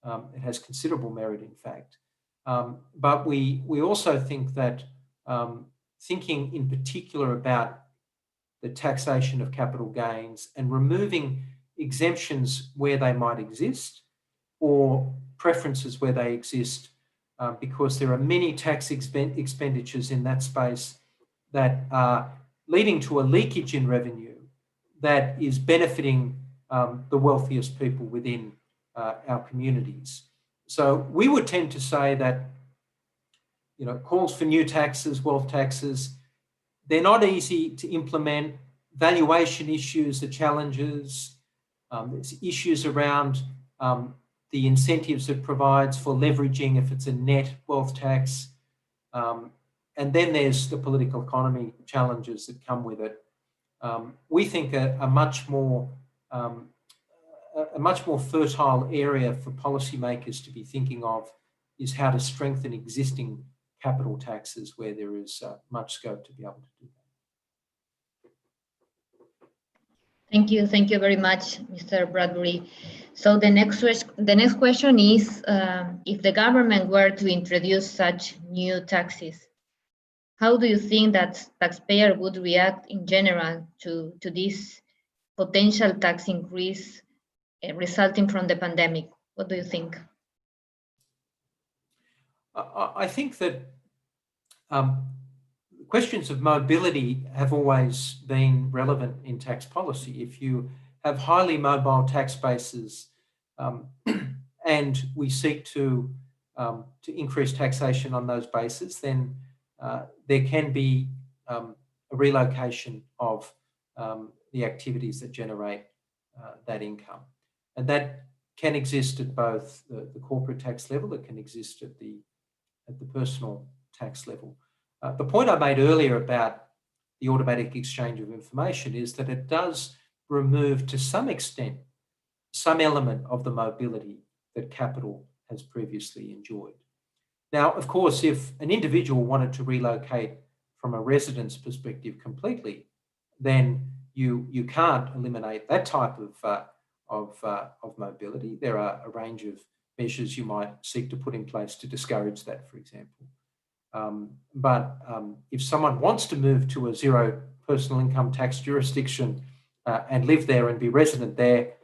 It has considerable merit, in fact. But we also think that thinking in particular about the taxation of capital gains and removing exemptions where they might exist or preferences where they exist, because there are many tax expenditures in that space that are leading to a leakage in revenue that is benefiting the wealthiest people within our communities. So we would tend to say that, calls for new taxes, wealth taxes, they're not easy to implement. Valuation issues are challenges. There's issues around the incentives it provides for leveraging if it's a net wealth tax. And then there's the political economy challenges that come with it. We think a much more fertile area for policymakers to be thinking of is how to strengthen existing capital taxes where there is much scope to be able to do that. Thank you very much, Mr. Bradbury. So the next question is, if the government were to introduce such new taxes, how do you think that taxpayer would react in general to this potential tax increase resulting from the pandemic? What do you think? I think that questions of mobility have always been relevant in tax policy. If you have highly mobile tax bases and we seek to increase taxation on those bases, then there can be a relocation of the activities that generate that income. And that can exist at both the corporate tax level, it can exist at the personal tax level. The point I made earlier about the automatic exchange of information is that it does remove, to some extent, some element of the mobility that capital has previously enjoyed. Now, of course, if an individual wanted to relocate from a residence perspective completely, then you can't eliminate that type of mobility. There are a range of measures you might seek to put in place to discourage that, for example. But if someone wants to move to a zero personal income tax jurisdiction and live there and be resident there,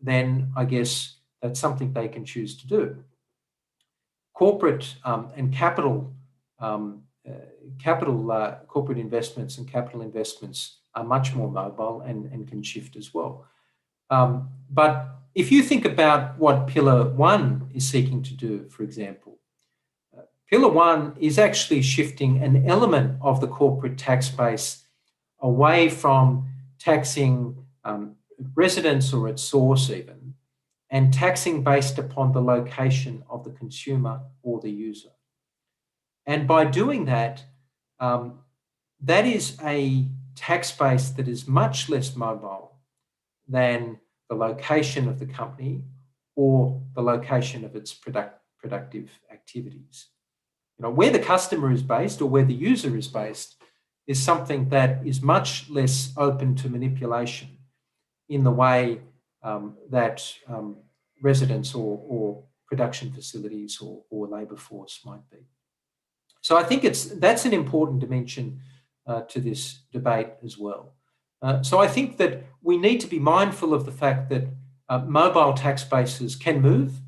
then I guess that's something they can choose to do. Corporate and capital corporate investments and capital investments are much more mobile and can shift as well. But if you think about what Pillar 1 is seeking to do, for example, Pillar 1 is actually shifting an element of the corporate tax base away from taxing residence or its source even, and taxing based upon the location of the consumer or the user. And by doing that, that is a tax base that is much less mobile than the location of the company or the location of its productive activities. Where the customer is based or where the user is based is something that is much less open to manipulation in the way that residence or production facilities or labour force might be. So I think that's an important dimension to this debate as well. So I think that we need to be mindful of the fact that mobile tax bases can move,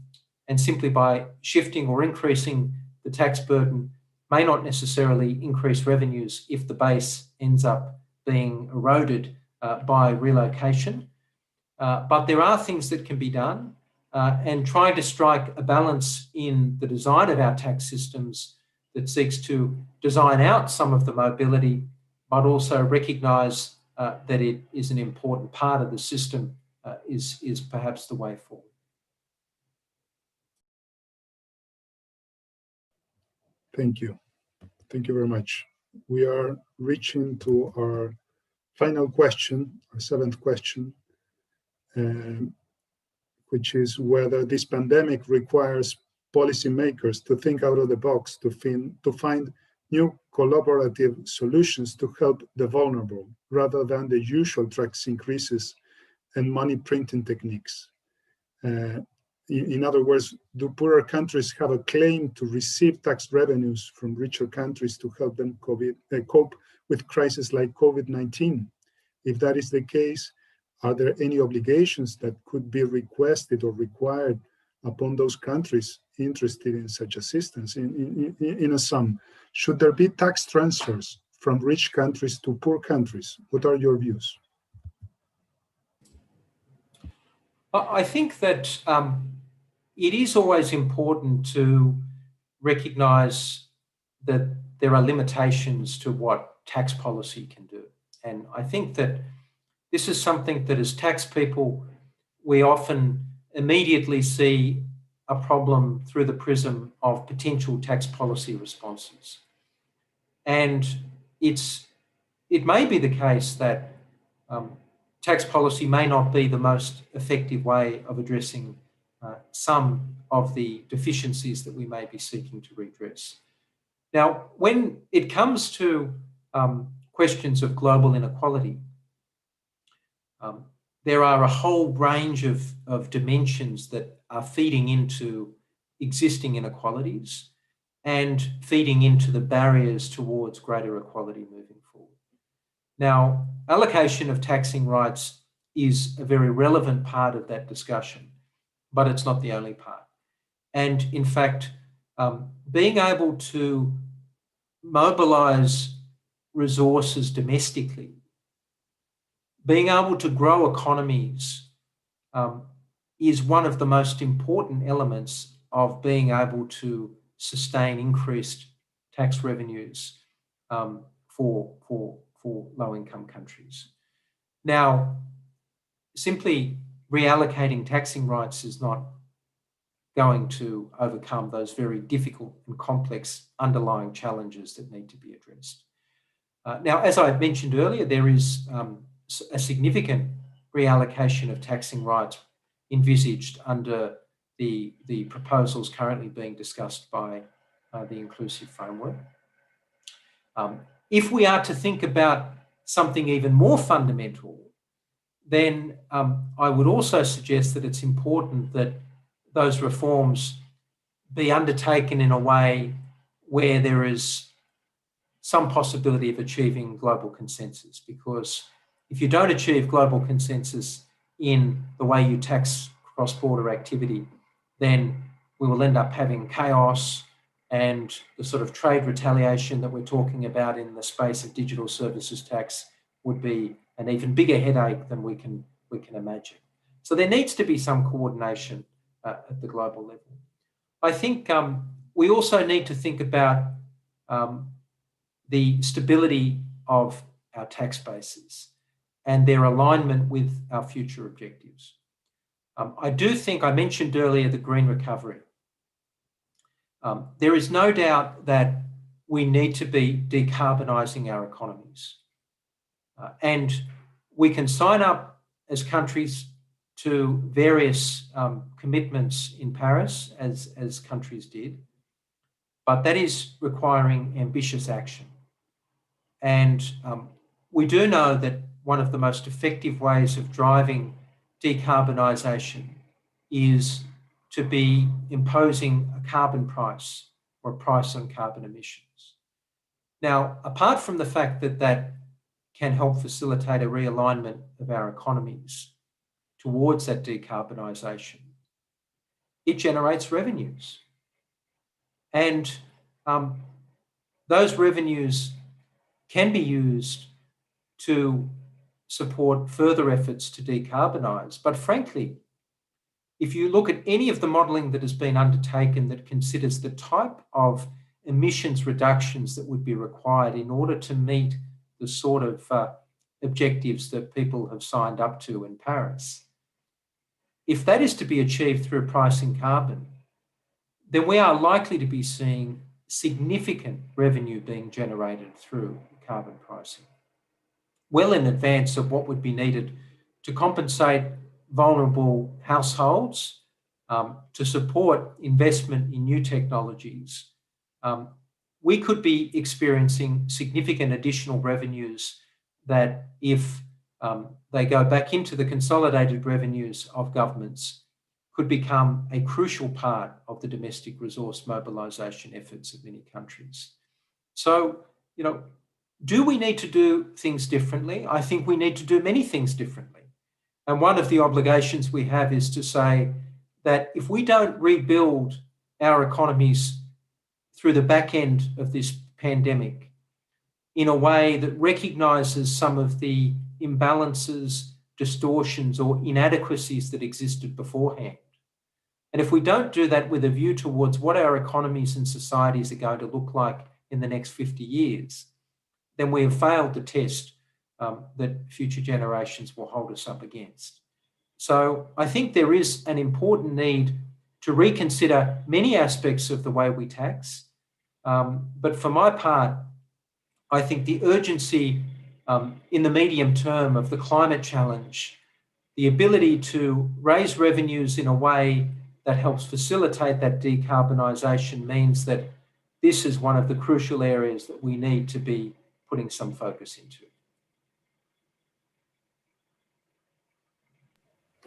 and simply by shifting or increasing the tax burden may not necessarily increase revenues if the base ends up being eroded by relocation. But there are things that can be done, and trying to strike a balance in the design of our tax systems that seeks to design out some of the mobility, but also recognise that it is an important part of the system is perhaps the way forward. Thank you. Thank you very much. We are reaching to our final question, our seventh question, which is whether this pandemic requires policymakers to think out of the box to find new collaborative solutions to help the vulnerable, rather than the usual tax increases and money printing techniques. In other words, do poorer countries have a claim to receive tax revenues from richer countries to help them cope with crises like COVID-19? If that is the case, are there any obligations that could be requested or required upon those countries interested in such assistance? In a sum, should there be tax transfers from rich countries to poor countries? What are your views? I think that it is always important to recognise that there are limitations to what tax policy can do. And I think that this is something that as tax people, we often immediately see a problem through the prism of potential tax policy responses. And it may be the case that tax policy may not be the most effective way of addressing some of the deficiencies that we may be seeking to redress. Now, when it comes to questions of global inequality, there are a whole range of dimensions that are feeding into existing inequalities and feeding into the barriers towards greater equality moving forward. Now, allocation of taxing rights is a very relevant part of that discussion, but it's not the only part. And in fact, being able to mobilise resources domestically, being able to grow economies is one of the most important elements of being able to sustain increased tax revenues for low-income countries. Now, simply reallocating taxing rights is not going to overcome those very difficult and complex underlying challenges that need to be addressed. Now, as I mentioned earlier, there is a significant reallocation of taxing rights envisaged under the proposals currently being discussed by the inclusive framework. If we are to think about something even more fundamental, then I would also suggest that it's important that those reforms be undertaken in a way where there is some possibility of achieving global consensus, because if you don't achieve global consensus in the way you tax cross-border activity, then we will end up having chaos, and the sort of trade retaliation that we're talking about in the space of digital services tax would be an even bigger headache than we can imagine. So there needs to be some coordination at the global level. I think we also need to think about the stability of our tax bases and their alignment with our future objectives. I do think, I mentioned earlier the green recovery. There is no doubt that we need to be decarbonising our economies. And we can sign up as countries to various commitments in Paris, as countries did, but that is requiring ambitious action. And we do know that one of the most effective ways of driving decarbonisation is to be imposing a carbon price or a price on carbon emissions. Now, apart from the fact that that can help facilitate a realignment of our economies towards that decarbonisation, it generates revenues. And those revenues can be used to support further efforts to decarbonise. But frankly, if you look at any of the modelling that has been undertaken that considers the type of emissions reductions that would be required in order to meet the sort of objectives that people have signed up to in Paris, if that is to be achieved through pricing carbon, then we are likely to be seeing significant revenue being generated through carbon pricing, well in advance of what would be needed to compensate vulnerable households, to support investment in new technologies. We could be experiencing significant additional revenues that, if they go back into the consolidated revenues of governments, could become a crucial part of the domestic resource mobilisation efforts of many countries. So, do we need to do things differently? I think we need to do many things differently. And one of the obligations we have is to say that if we don't rebuild our economies through the back end of this pandemic in a way that recognises some of the imbalances, distortions, or inadequacies that existed beforehand, and if we don't do that with a view towards what our economies and societies are going to look like in the next 50 years, then we have failed the test that future generations will hold us up against. So I think there is an important need to reconsider many aspects of the way we tax. But for my part, I think the urgency in the medium term of the climate challenge, the ability to raise revenues in a way that helps facilitate that decarbonisation, means that this is one of the crucial areas that we need to be putting some focus into.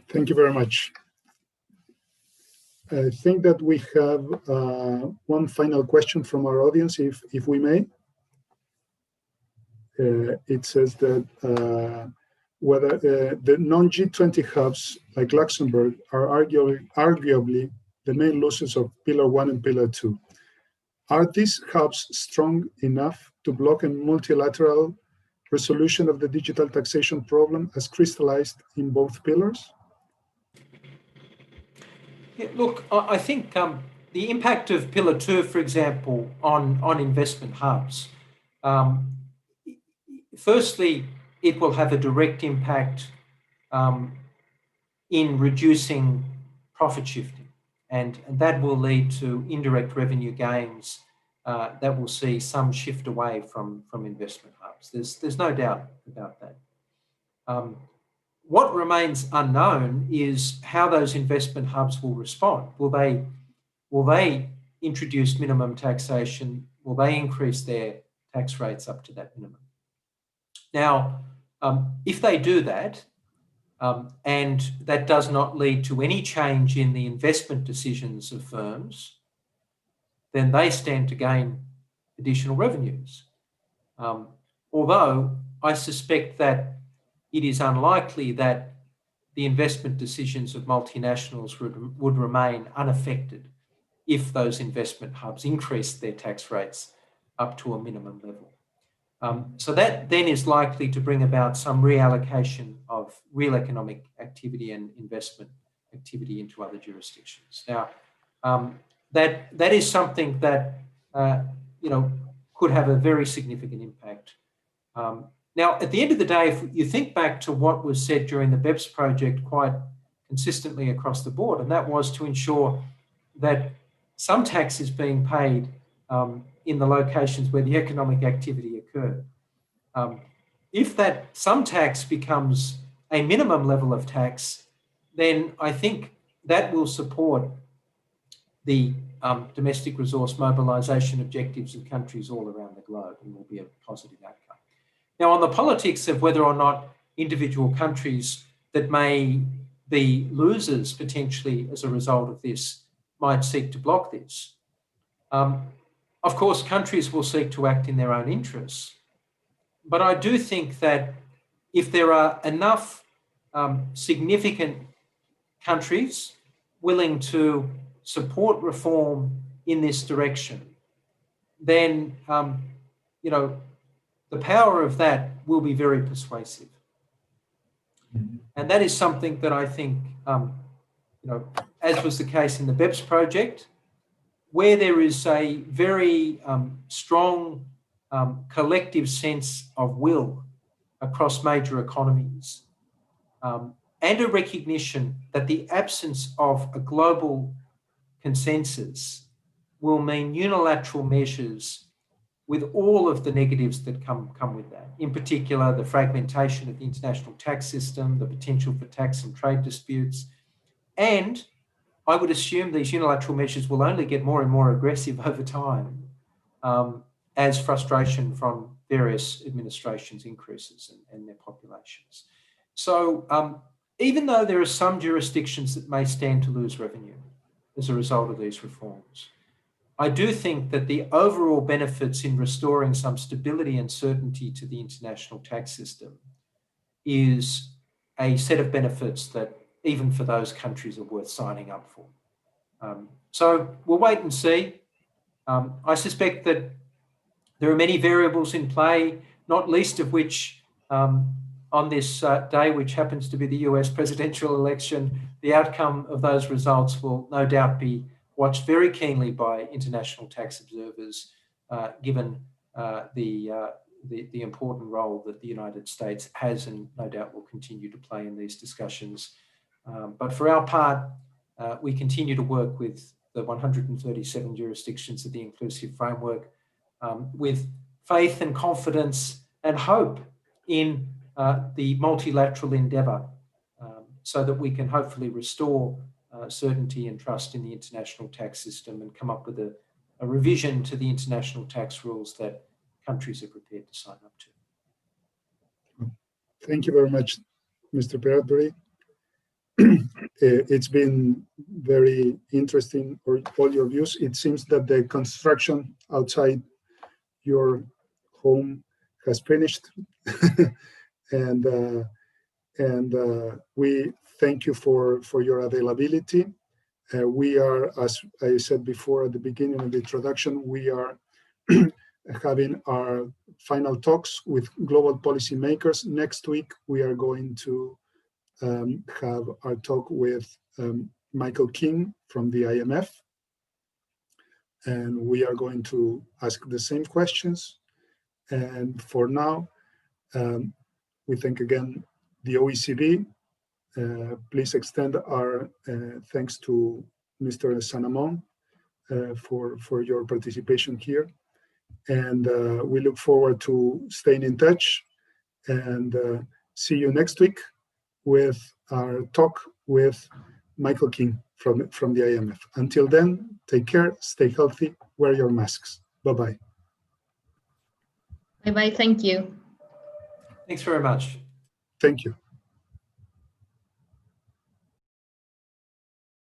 Thank you very much. I think that we have one final question from our audience, if we may. It says that whether the non-G20 hubs like Luxembourg are arguably the main losers of Pillar 1 and Pillar 2. Are these hubs strong enough to block a multilateral resolution of the digital taxation problem as crystallized in both pillars? Yeah, look, I think the impact of Pillar 2, for example, on investment hubs, firstly, it will have a direct impact in reducing profit shifting, and that will lead to indirect revenue gains that will see some shift away from investment hubs. There's no doubt about that. What remains unknown is how those investment hubs will respond. Will they introduce minimum taxation? Will they increase their tax rates up to that minimum? Now, if they do that, and that does not lead to any change in the investment decisions of firms, then they stand to gain additional revenues. Although I suspect that it is unlikely that the investment decisions of multinationals would remain unaffected if those investment hubs increased their tax rates up to a minimum level. So that then is likely to bring about some reallocation of real economic activity and investment activity into other jurisdictions. Now, that is something that could have a very significant impact. Now, at the end of the day, if you think back to what was said during the BEPS project quite consistently across the board, and that was to ensure that some tax is being paid in the locations where the economic activity occurred. If that some tax becomes a minimum level of tax, then I think that will support the domestic resource mobilisation objectives of countries all around the globe and will be a positive outcome. Now, on the politics of whether or not individual countries that may be losers potentially as a result of this might seek to block this, of course, countries will seek to act in their own interests. But I do think that if there are enough significant countries willing to support reform in this direction, then you know, the power of that will be very persuasive. And that is something that I think, you know, as was the case in the BEPS project, where there is a very strong collective sense of will across major economies, and a recognition that the absence of a global consensus will mean unilateral measures with all of the negatives that come with that. In particular, the fragmentation of the international tax system, the potential for tax and trade disputes. And I would assume these unilateral measures will only get more and more aggressive over time as frustration from various administrations increases and their populations. So even though there are some jurisdictions that may stand to lose revenue as a result of these reforms, I do think that the overall benefits in restoring some stability and certainty to the international tax system is a set of benefits that even for those countries are worth signing up for. So we'll wait and see. I suspect that there are many variables in play, not least of which on this day, which happens to be the US presidential election, the outcome of those results will no doubt be watched very keenly by international tax observers, given the important role that the United States has and no doubt will continue to play in these discussions. But for our part, we continue to work with the 137 jurisdictions of the inclusive framework with faith and confidence and hope in the multilateral endeavour so that we can hopefully restore certainty and trust in the international tax system and come up with a revision to the international tax rules that countries are prepared to sign up to. Thank you very much, Mr. Bradbury. It's been very interesting, all your views. It seems that the construction outside your home has finished. and we thank you for your availability. We are, as I said before at the beginning of the introduction, we are having our final talks with global policymakers. Next week, we are going to have our talk with Michael King from the IMF. And we are going to ask the same questions. And for now, we thank again the OECD. Please extend our thanks to Mr. Sanamon for your participation here. And we look forward to staying in touch and see you next week with our talk with Michael King from the IMF. Until then, take care, stay healthy, wear your masks. Bye-bye. Bye-bye, thank you. Thanks very much. Thank you.